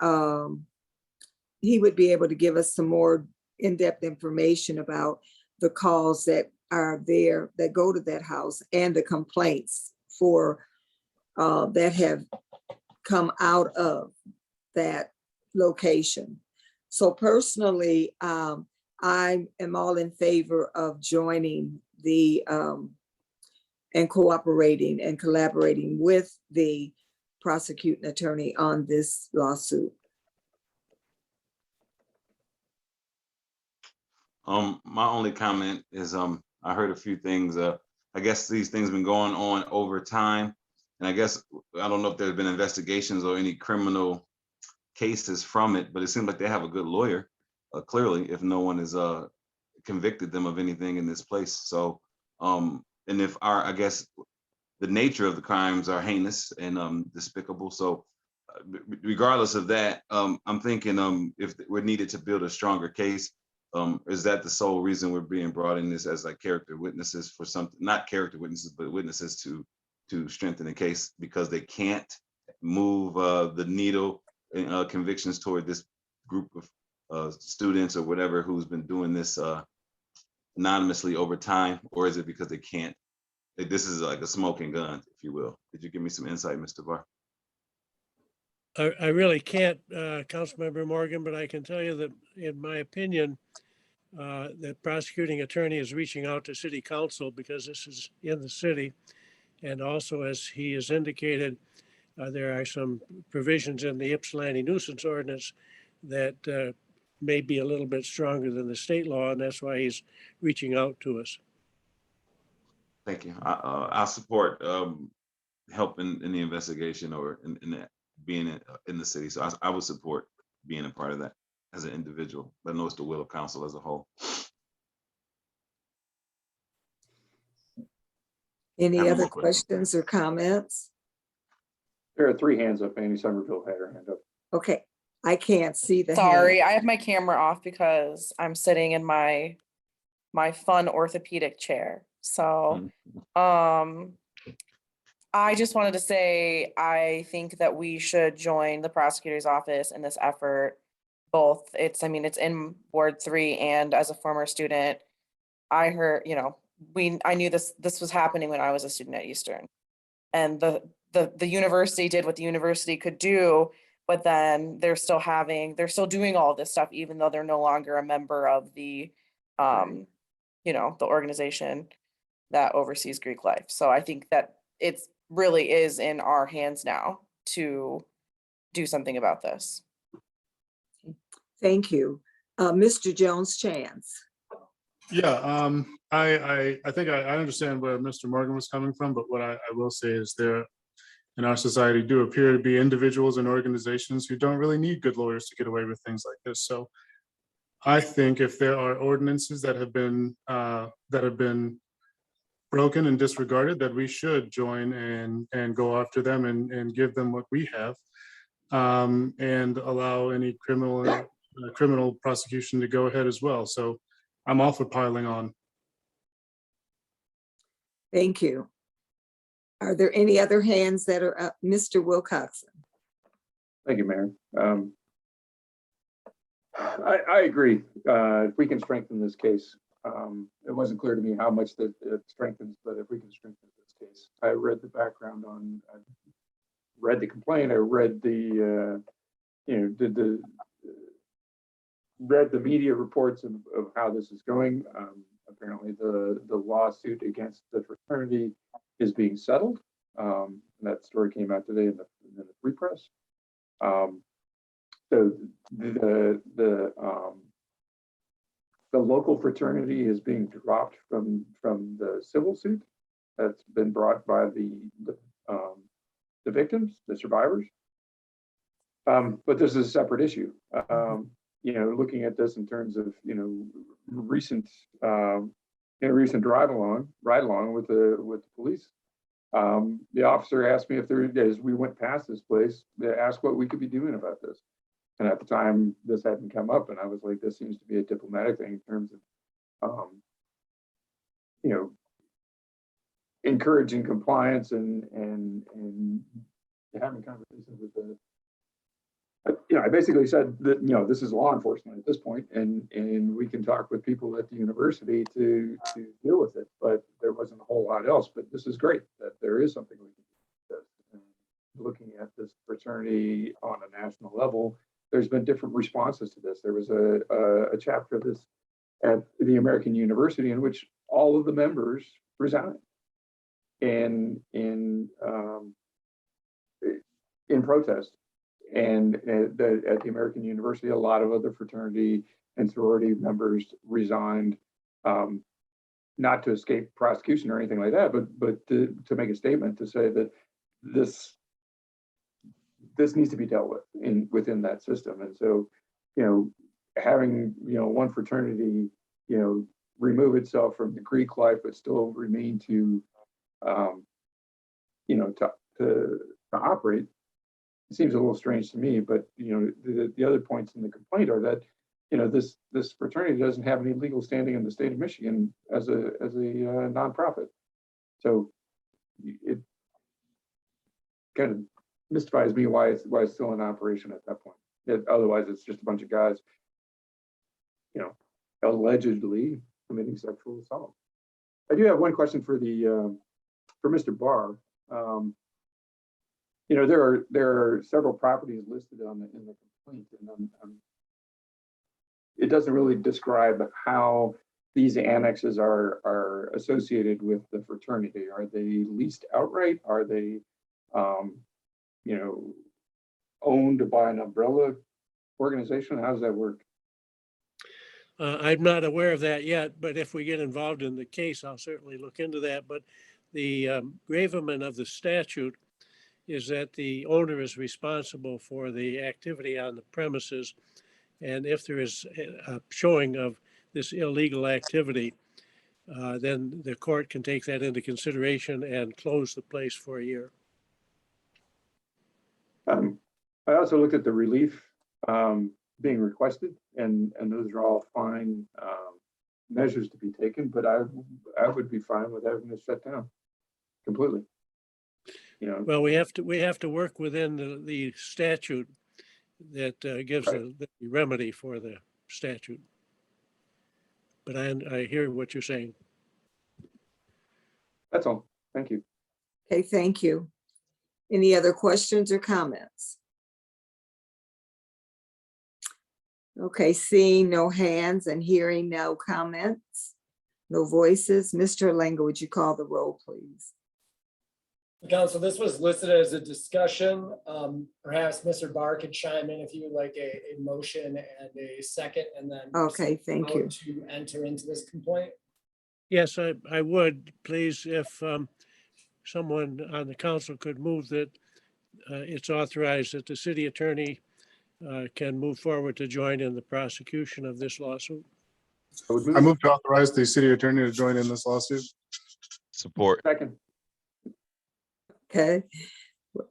he would be able to give us some more in-depth information about the calls that are there that go to that house and the complaints that have come out of that location. So personally, I am all in favor of joining and cooperating and collaborating with the prosecuting attorney on this lawsuit. My only comment is I heard a few things. I guess these things been going on over time. And I guess I don't know if there's been investigations or any criminal cases from it, but it seems like they have a good lawyer, clearly, if no one has convicted them of anything in this place. So, and if I guess the nature of the crimes are heinous and despicable. So regardless of that, I'm thinking if we're needed to build a stronger case, is that the sole reason we're being brought in this as like character witnesses for something, not character witnesses, but witnesses to strengthen the case because they can't move the needle in convictions toward this group of students or whatever who's been doing this anonymously over time, or is it because they can't? This is like a smoking gun, if you will. Could you give me some insight, Mr. Barr? I really can't, Councilmember Morgan, but I can tell you that in my opinion, the prosecuting attorney is reaching out to city council because this is in the city. And also, as he has indicated, there are some provisions in the Ypsilanti nuisance ordinance that may be a little bit stronger than the state law, and that's why he's reaching out to us. Thank you. I support help in the investigation or in that being in the city. So I would support being a part of that as an individual. I know it's the will of council as a whole. Any Have other more questions. questions or comments? There are 3 hands up. Annie Somerville had her hand up. Okay, I can't see the hand. Sorry, I have my camera off because I'm sitting in my fun orthopedic chair. So, I just wanted to say, I think that we should join the prosecutor's office in this effort. Both, it's in Ward 3, and as a former student, I heard, I knew this was happening when I was a student at Eastern. And the university did what the university could do, but then they're still doing all this stuff, even though they're no longer a member of the, the organization that oversees Greek life. So I think that it's really is in our hands now to do something about this. Thank you. Mr. Jones-Chance. Yeah, I think I understand where Mr. Morgan was coming from, but what I will say is there in our society do appear to be individuals and organizations who don't really need good lawyers to get away with things like this. So I think if there are ordinances that have been broken and disregarded, that we should join and go after them and give them what we have, and allow any criminal prosecution to go ahead as well. So I'm all for piling on. Thank you. Are there any other hands that are up? Mr. Wilcoxon. Thank you, Mayor. I agree. If we can strengthen this case, it wasn't clear to me how much that it strengthens, but if we can strengthen this case, I read the background on, I read the complaint, I read the, read the media reports of how this is going. Apparently the lawsuit against the fraternity is being settled. That story came out today in the Free Press. So the local fraternity is being dropped from the civil suit that's been brought by the victims, the survivors. But this is a separate issue. Looking at this in terms of recent ride along with the police. The officer asked me if as we went past this place, they asked what we could be doing about this. And at the time, this hadn't come up, and I was like, this seems to be a diplomatic thing in terms of, encouraging compliance and having conversations with the. I basically said that this is law enforcement at this point, and we can talk with people at the university to deal with it. But there wasn't a whole lot else. But this is great that there is something we can do. And looking at this fraternity on a national level, there's been different responses to this. There was a chapter of this at the American University in which all of the members resigned in protest. And at the American University, a lot of other fraternity and sorority members resigned, not to escape prosecution or anything like that, but to make a statement to say that this needs to be dealt with within that system. And so, having, one fraternity, remove itself from the Greek life, but still remain to, to operate, it seems a little strange to me. But, the other points in the complaint are that, this fraternity doesn't have any legal standing in the state of Michigan as a nonprofit. So it kind of mystifies me why it's still in operation at that point. Otherwise, it's just a bunch of guys, allegedly committing sexual assault. I do have one question for Mr. Barr. There are several properties listed in the complaint, and it doesn't really describe how these annexes are associated with the fraternity. Are they leased outright? Are they, owned by an umbrella organization? How does that work? I'm not aware of that yet, but if we get involved in the case, I'll certainly look into that. But the gravamen of the statute is that the owner is responsible for the activity on the premises. And if there is a showing of this illegal activity, then the court can take that into consideration and close the place for a year. I also looked at the relief being requested, and those are all fine measures to be taken, but I would be fine with having this shut down completely. Well, we have to work within the statute that gives Right. the remedy for the statute. But I hear what you're saying. That's all. Thank you. Okay, thank you. Any other questions or comments? Okay, seeing no hands and hearing no comments, no voices. Mr. Lange, would you call the roll, please? Council, this was listed as a discussion. Perhaps Mr. Barr could chime in if you would like a motion and a second, and then. Okay, thank you. To enter into this complaint. Yes, I would, please, if someone on the council could move that it's authorized that the city attorney can move forward to join in the prosecution of this lawsuit. I move to authorize the city attorney to join in this lawsuit. Support. Second. Okay,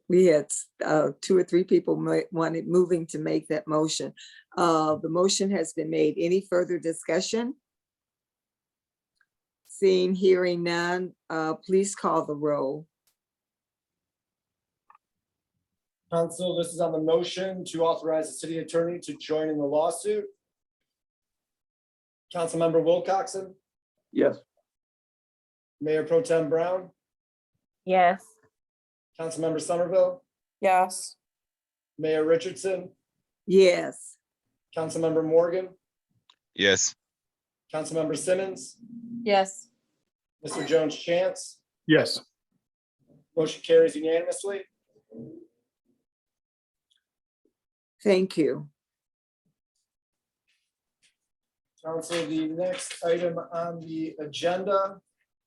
we had 2 or 3 people moving to make that motion. The motion has been made. Any further discussion? Seeing, hearing none, please call the roll. Council, this is on the motion to authorize the city attorney to join in the lawsuit. Councilmember Wilcoxen, Yes. Mayor Pro Tem Brown, Yes. Councilmember Somerville, Yes. Mayor Richardson, Yes. Councilmember Morgan, Yes. Councilmember Simmons, Yes. Mr. Jones Chance. Yes. Motion carries unanimously. Thank you. Council, the next item on the agenda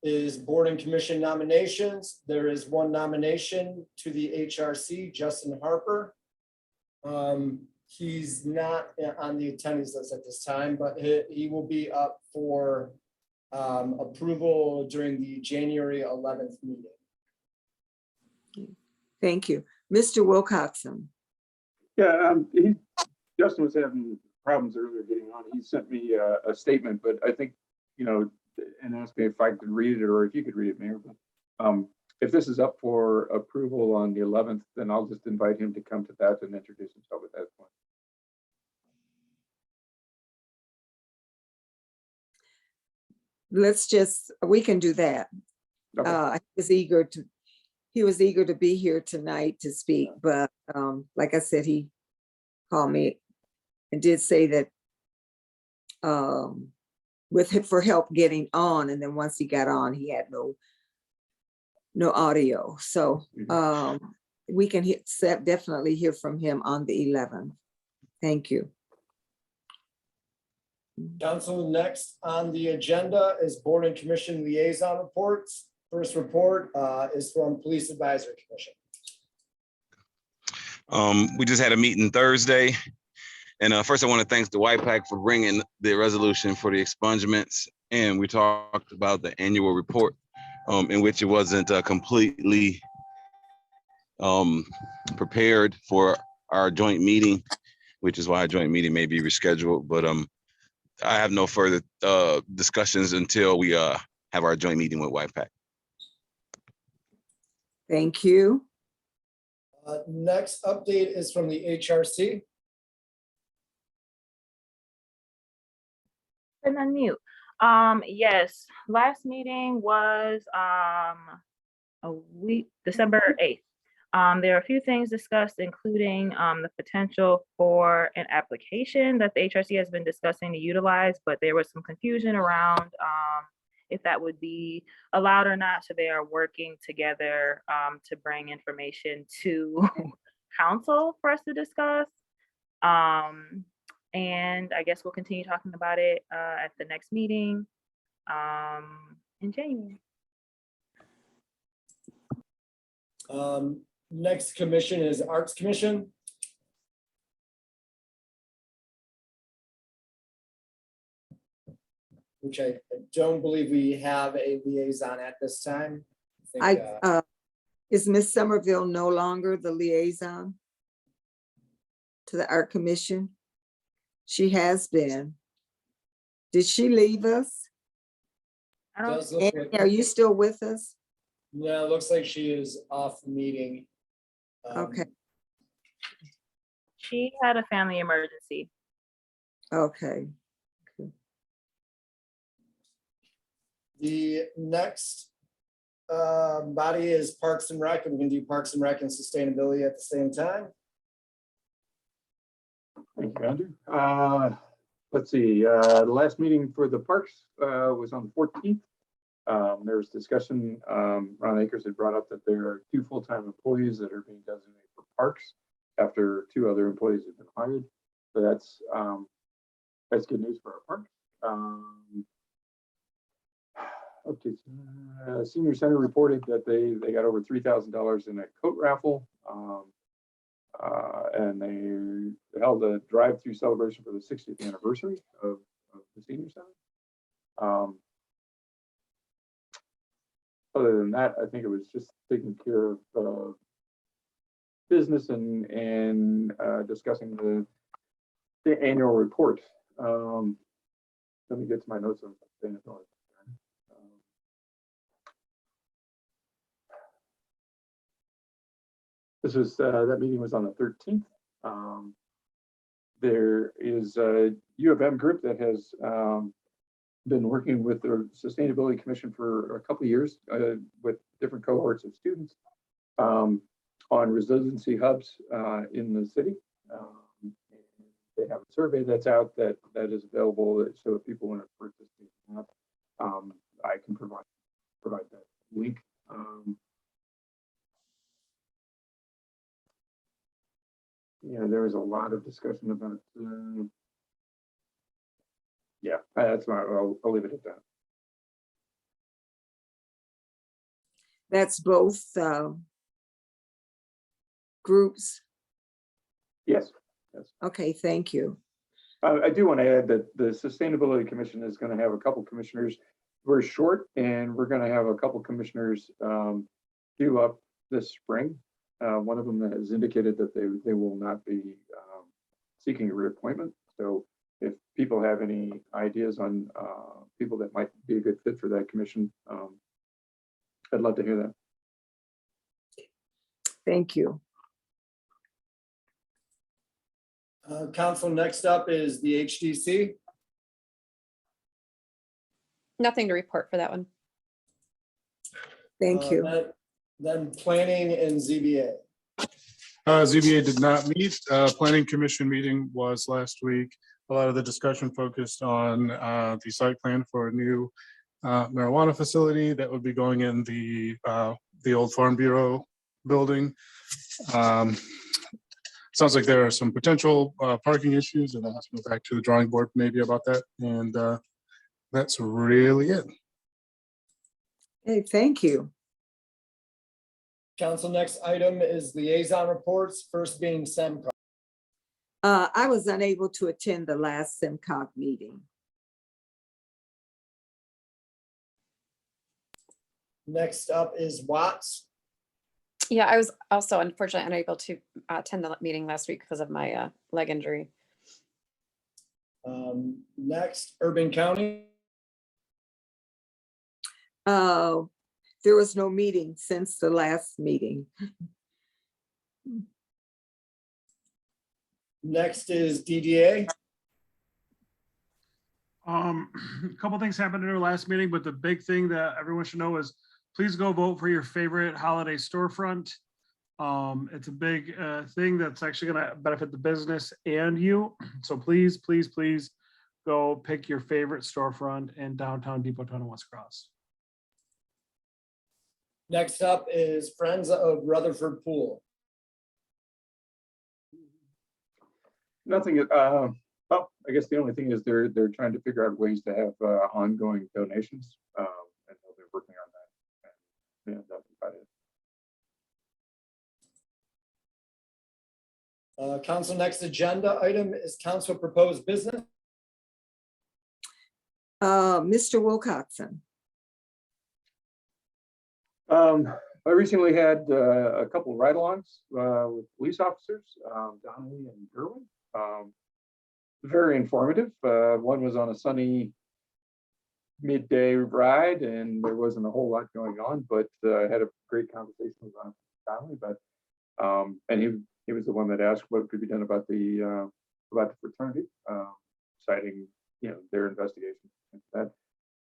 is board and commission nominations. There is one nomination to the HRC, Justin Harper. He's not on the attendees list at this time, but he will be up for approval during the January 11th meeting. Thank you. Mr. Wilcoxen. Yeah, Justin was having problems earlier getting on. He sent me a statement, but I think, and asked me if I could read it or if you could read it, Mayor. But if this is up for approval on the 11th, then I'll just invite him to come to that and introduce himself at that point. We can do that. Okay. He was eager to be here tonight to speak, but like I said, he called me and did say that for help getting on, and then once he got on, he had no audio. So we can definitely hear from him on the 11th. Thank you. Council, next on the agenda is board and commission liaison reports. First report is from Police Advisory Commission. We just had a meeting Thursday. And first I want to thank the White Pack for bringing the resolution for the expungements. And we talked about the annual report in which it wasn't completely prepared for our joint meeting, which is why a joint meeting may be rescheduled. But I have no further discussions until we have our joint meeting with White Pack. Thank you. Next update is from the HRC. And unmute. Yes, last meeting was a week, December 8th. There are a few things discussed, including the potential for an application that the HRC has been discussing to utilize, but there was some confusion around if that would be allowed or not. So they are working together to bring information to council for us to discuss. And I guess we'll continue talking about it at the next meeting in January. Next commission is Arts Commission. Which I don't believe we have a liaison at this time. Is Miss Somerville no longer the liaison to the Art Commission? She has been. Did she leave us? Does look Annie, like- are you still with us? No, it looks like she is off the meeting. Okay, She had a family emergency. okay. The next body is Parks and Rec, and we can do Parks and Rec and Sustainability at the same time. Thank you, Andrew. Let's see, the last meeting for the parks was on the 14th. There was discussion, Ron Akers had brought up that there are 2 full-time employees that are being designated for parks after 2 other employees have been hired. So that's good news for our parks. Okay, Senior Center reported that they got over $3,000 in a coat raffle. And they held a drive-through celebration for the 60th anniversary of the Senior Center. Other than that, I think it was just taking care of business and discussing the annual report. Let me get to my notes on sustainability. That meeting was on the 13th. There is a U of M group that has been working with the Sustainability Commission for a couple of years with different cohorts of students on resiliency hubs in the city. They have a survey that's out that is available, so if people want to participate in that, I can provide that link. There was a lot of discussion about. That's my. I'll leave it at that. That's both groups. Yes. Okay, thank you. I do want to add that the Sustainability Commission is going to have a couple commissioners. We're short, and we're going to have a couple commissioners due up this spring. One of them has indicated that they will not be seeking a reappointment. So if people have any ideas on people that might be a good fit for that commission, I'd love to hear that. Thank you. Council, next up is the HDC. Nothing to report for that one. Thank you. Then planning and ZBA. ZBA did not meet. Planning Commission meeting was last week. A lot of the discussion focused on the site plan for a new marijuana facility that would be going in the old Farm Bureau building. Sounds like there are some potential parking issues, and I'll have to go back to the drawing board maybe about that. And that's really it. Hey, thank you. Council, next item is liaison reports, first being SEMCO. I was unable to attend the last SIMCOG meeting. Next up is Watts. Yeah, I was also unfortunately unable to attend the meeting last week because of my leg injury. Next, Urban County. There was no meeting since the last meeting. Next is DDA. A couple things happened at our last meeting, but the big thing that everyone should know is please go vote for your favorite holiday storefront. It's a big thing that's actually going to benefit the business and you. So please, please, please go pick your favorite storefront in downtown Depot Town and West Cross. Next up is Friends of Rutherford Pool. Nothing, well, I guess the only thing is they're trying to figure out ways to have ongoing donations. And so they're working on that. And, yeah, that's about it. Council, next agenda item is council proposed business. Mr. Wilcoxon. I recently had a couple of ride-alongs with police officers, Donnelly and Gerwin. Very informative. One was on a sunny midday ride, and there wasn't a whole lot going on, but I had a great conversation with Donnelly. But and he was the one that asked what could be done about the fraternity, citing their investigation. That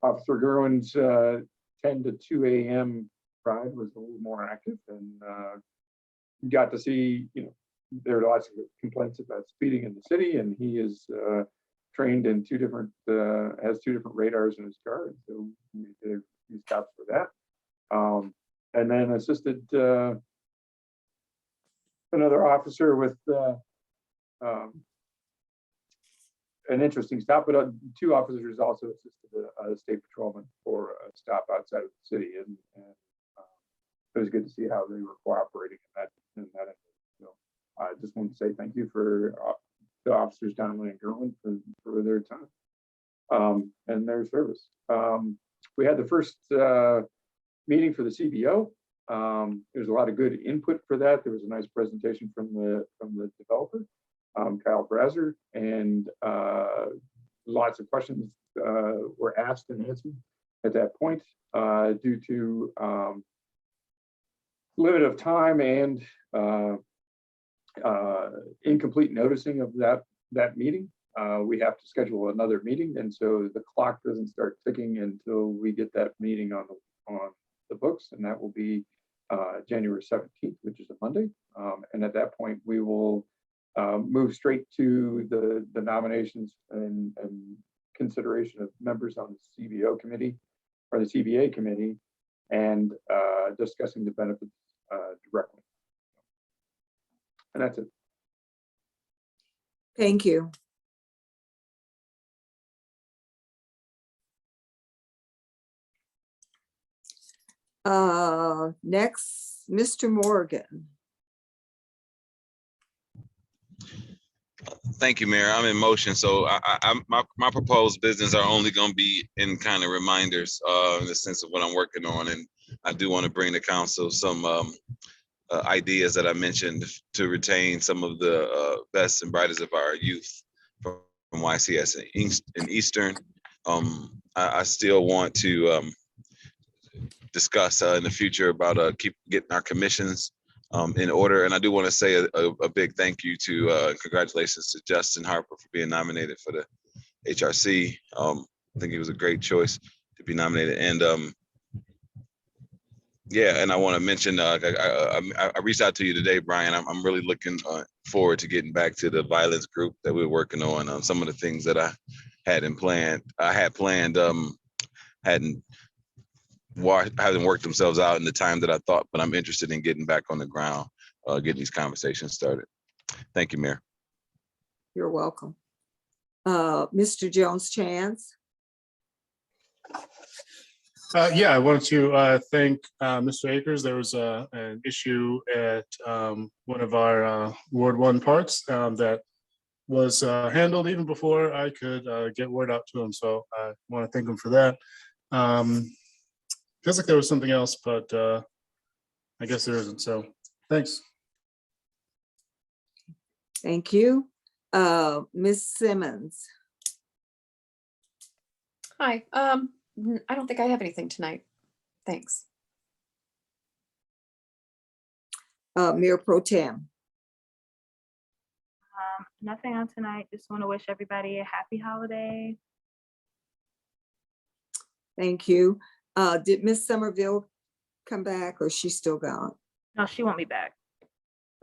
Officer Gerwin's 10 to 2 a.m. ride was a little more active, and got to see, there are lots of complaints about speeding in the city, and he is trained in has two different radars in his car, and so he did a few stops for that. And then assisted another officer with an interesting stop, but two officers also assisted a state patrolman for a stop outside of the city, and it was good to see how they were cooperating in that. So I just want to say thank you for the officers Donnelly and Gerwin for their time and their service. We had the first meeting for the CBO. There's a lot of good input for that. There was a nice presentation from the developer, Kyle Brazer, and lots of questions were asked and answered at that point due to limit of time and incomplete noticing of that meeting. We have to schedule another meeting, and so the clock doesn't start ticking until we get that meeting on the books, and that will be January 17th, which is a Monday. And at that point, we will move straight to the nominations and consideration of members on the CBO committee or the CBA committee, and discussing the benefits directly. And that's it. Thank you. Next, Mr. Morgan. Thank you, Mayor. I'm in motion. So my proposed business are only going to be in kind of reminders in the sense of what I'm working on. And I do want to bring the council some ideas that I mentioned to retain some of the best and brightest of our youth from YCS in Eastern. I still want to discuss in the future about keep getting our commissions in order. And I do want to say a big thank you to congratulations to Justin Harper for being nominated for the HRC. I think he was a great choice to be nominated. And yeah, and I want to mention, I reached out to you today, Brian. I'm really looking forward to getting back to the violence group that we're working on. Some of the things that I had planned haven't worked themselves out in the time that I thought, but I'm interested in getting back on the ground, getting these conversations started. Thank you, Mayor. You're welcome. Mr. Jones-Chance. Yeah, I wanted to thank Mr. Akers. There was an issue at one of our Ward 1 parks that was handled even before I could get word out to him. So I want to thank him for that. Feels like there was something else, but I guess there isn't. So thanks. Thank you. Ms. Simmons. Hi, I don't think I have anything tonight. Thanks. Mayor Pro Tem. Nothing on tonight. Just want to wish everybody a happy holiday. Thank you. Did Miss Somerville come back or she's still gone? No, she won't be back.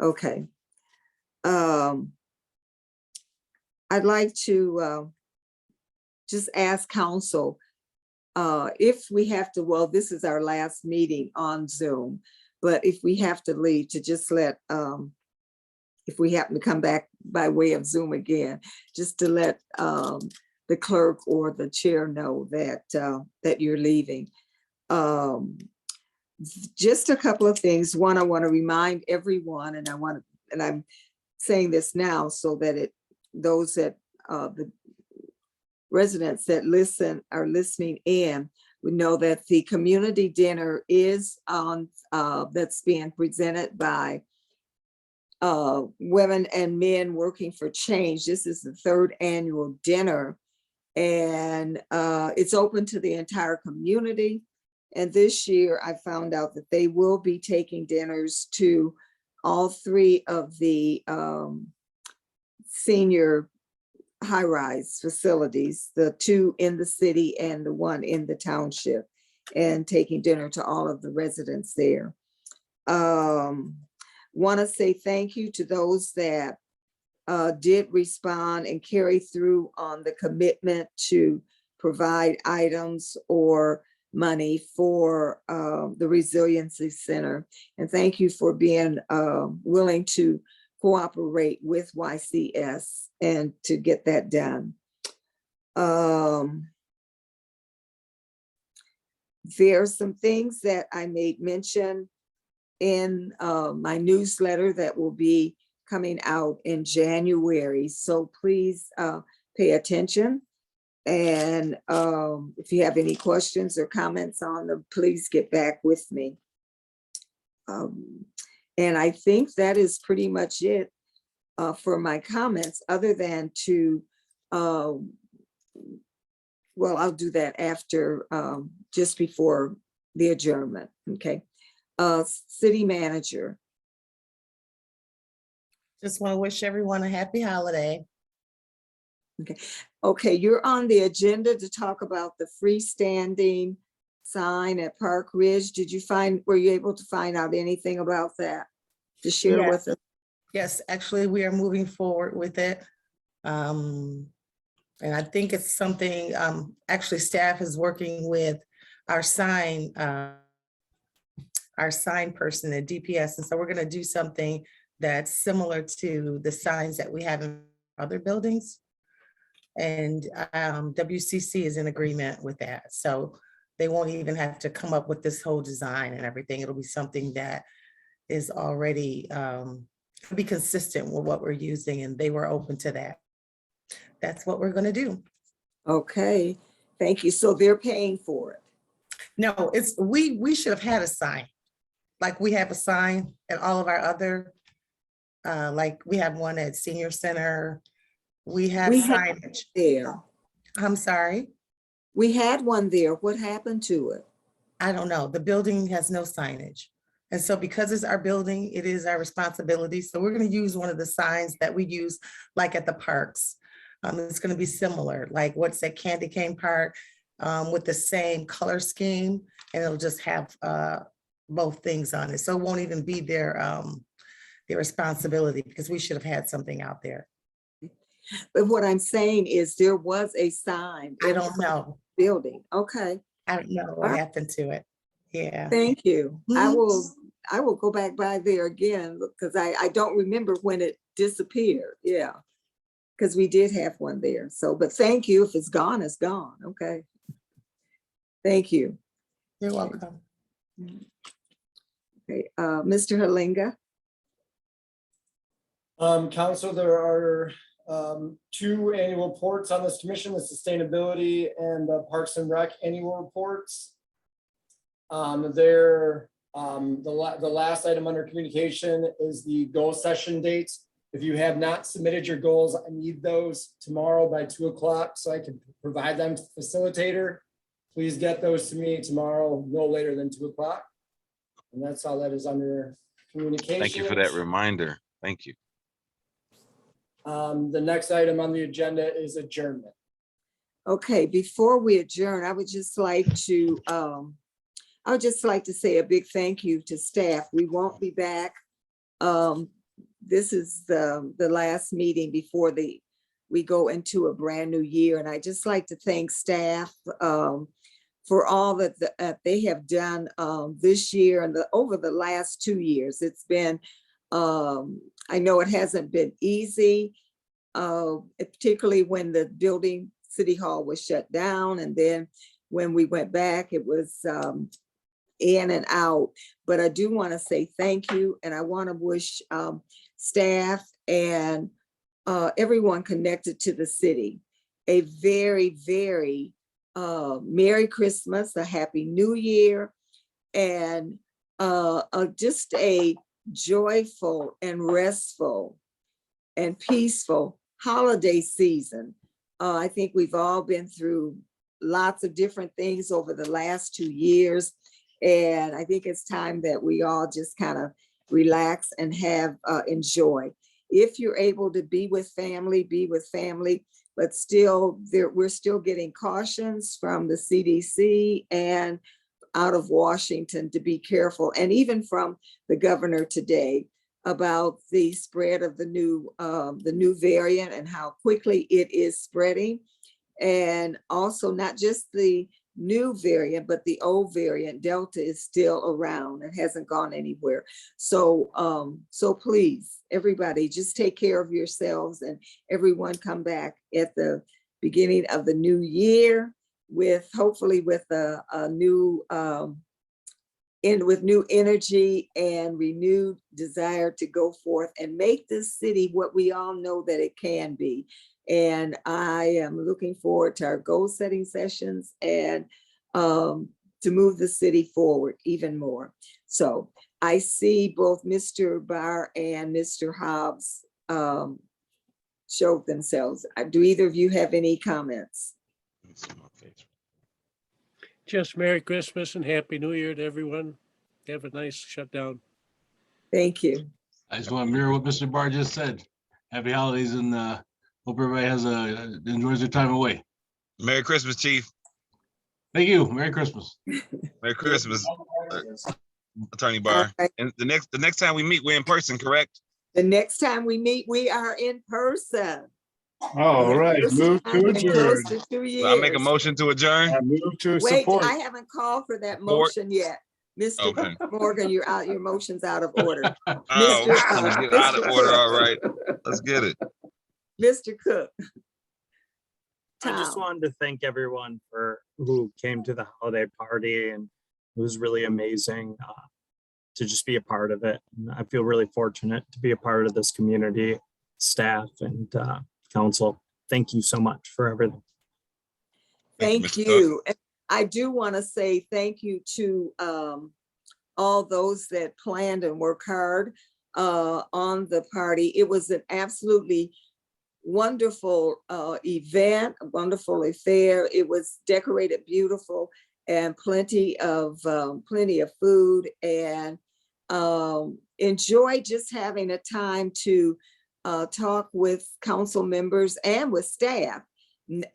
Okay. I'd like to just ask council if we have to, well, this is our last meeting on Zoom, but if we have to leave, to just let, if we happen to come back by way of Zoom again, just to let the clerk or the chair know that that you're leaving. Just a couple of things. One, I want to remind everyone, and I'm saying this now so that those that the residents that are listening in would know that the community dinner is on, that's being presented by Women and Men Working for Change. This is the 3rd annual dinner, and it's open to the entire community. And this year I found out that they will be taking dinners to all 3 of the senior high-rise facilities, the 2 in the city and the 1 in the township, and taking dinner to all of the residents there. Want to say thank you to those that did respond and carry through on the commitment to provide items or money for the Resiliency Center. And thank you for being willing to cooperate with YCS and to get that done. There are some things that I made mention in my newsletter that will be coming out in January. So please pay attention. And if you have any questions or comments on them, please get back with me. And I think that is pretty much it for my comments, other than to, well, I'll do that after, just before the adjournment, okay? City Manager. Just want to wish everyone a happy holiday. Okay, you're on the agenda to talk about the freestanding sign at Park Ridge. Were you able to find out anything about that to share Yes. with us? Yes, actually, we are moving forward with it. And I think it's something, actually staff is working with our sign person at DPS. And so we're gonna do something that's similar to the signs that we have in other buildings. And WCC is in agreement with that. So they won't even have to come up with this whole design and everything. It'll be something that is already be consistent with what we're using, and they were open to that. That's what we're gonna do. Okay, thank you. So they're paying for it? No, we should have had a sign. Like we have a sign at all of our other, like we have one at Senior Center. We have signage there. I'm sorry. We had one there. What happened to it? I don't know. The building has no signage. And so because it's our building, it is our responsibility. So we're going to use one of the signs that we use like at the parks. It's going to be similar, like what's at Candy Cane Park, with the same color scheme, and it'll just have both things on it. So it won't even be their responsibility, because we should have had something out there. But what I'm saying is there was a sign. I don't know. Building. Okay. I don't know what happened to it. Yeah. Thank you. I will go back by there again, because I don't remember when it disappeared. Yeah. Because we did have one there. So, but thank you. If it's gone, it's gone. Okay. Thank you. You're welcome. Okay, Mr. Halinga. Council, there are two annual reports on this commission, the sustainability and the Parks and Rec annual reports. The last item under communication is the goal session dates. If you have not submitted your goals, I need those tomorrow by 2 o'clock so I can provide them to the facilitator. Please get those to me tomorrow, no later than 2 o'clock. And that's all that is under communication. Thank you for that reminder. Thank you. The next item on the agenda is adjournment. Okay, before we adjourn, I would just like to say a big thank you to staff. We won't be back. This is the last meeting before we go into a brand new year. And I just like to thank staff for all that they have done this year and over the last 2 years. It's been, I know it hasn't been easy, particularly when the building, City Hall was shut down. And then when we went back, it was in and out. But I do want to say thank you. And I want to wish staff and everyone connected to the city a very, very Merry Christmas, a Happy New Year, and just a joyful and restful and peaceful holiday season. I think we've all been through lots of different things over the last 2 years. And I think it's time that we all just kind of relax and have enjoy. If you're able to be with family, be with family, but still we're still getting cautions from the CDC and out of Washington to be careful. And even from the governor today about the spread of the new variant and how quickly it is spreading. And also not just the new variant, but the old variant, Delta, is still around. It hasn't gone anywhere. So, so please, everybody, just take care of yourselves, and everyone come back at the beginning of the new year with hopefully with a new with new energy and renewed desire to go forth and make this city what we all know that it can be. And I am looking forward to our goal setting sessions and to move the city forward even more. So I see both Mr. Barr and Mr. Hobbs showed themselves. Do either of you have any comments? Just Merry Christmas and Happy New Year to everyone. Have a nice shutdown. Thank you. I just want to mirror what Mr. Barr just said. Happy holidays, and hope everybody enjoys their time away. Merry Christmas, Chief. Thank you. Merry Christmas. Merry Christmas, Attorney Barr. Right. And the next time we meet, we're in person, correct? The next time we meet, we are in person. All right, move to adjourn. Well, I make a motion to adjourn. I move to Wait, support. I haven't called for that Support. motion yet. Mr. Okay. Morgan, you're out, your motion's out of order. Oh, Mr. I'm gonna get out of order. All right, let's get it. Mr. Cook. I just Tom. wanted to thank everyone who came to the holiday party, and it was really amazing to just be a part of it. And I feel really fortunate to be a part of this community, staff, and council. Thank you so much for everything. Thank Mr. Cook. you. And I do want to say thank you to all those that planned and worked hard on the party. It was an absolutely wonderful event, a wonderful affair. It was decorated beautiful and plenty of food, and enjoy just having a time to talk with council members and with staff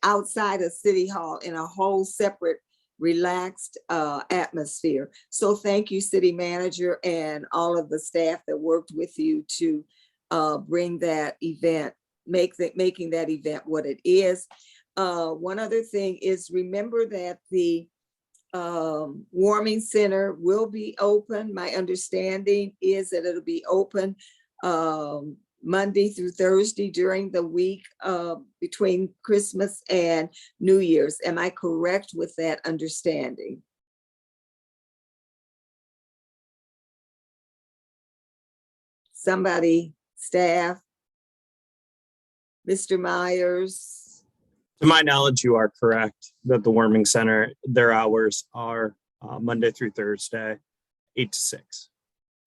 outside of City Hall in a whole separate, relaxed atmosphere. So thank you, City Manager, and all of the staff that worked with you to bring that event, making that event what it is. One other thing is, remember that the warming center will be open. My understanding is that it'll be open Monday through Thursday during the week between Christmas and New Year's. Am I correct with that understanding? somebody, staff? Mr. Myers? To my knowledge, you are correct that the warming center, their hours are Monday through Thursday, 8 to 6,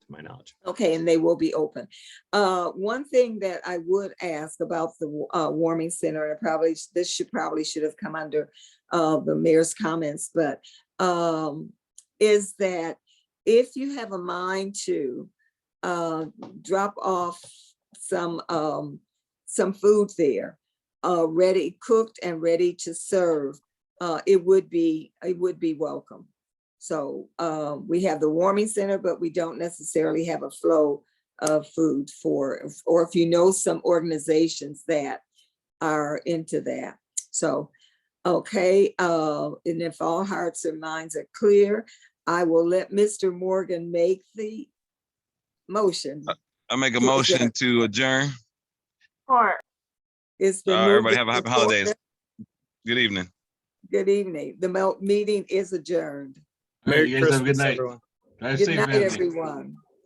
to my knowledge. Okay, and they will be open. One thing that I would ask about the warming center, and this should have come under the mayor's comments, but is that if you have a mind to drop off some food there, ready, cooked and ready to serve, it would be welcome. So we have the warming center, but we don't necessarily have a flow of food or if you know some organizations that are into that. So, okay, and if all hearts and minds are clear, I will let Mr. Morgan make the motion. I make a motion to adjourn. Or It's been Everybody moved have a and happy holidays. supported. Good evening. Good evening. The meeting is adjourned. All right, Merry you guys have a good Christmas, night. everyone. Drive Good safe, night, family. everyone.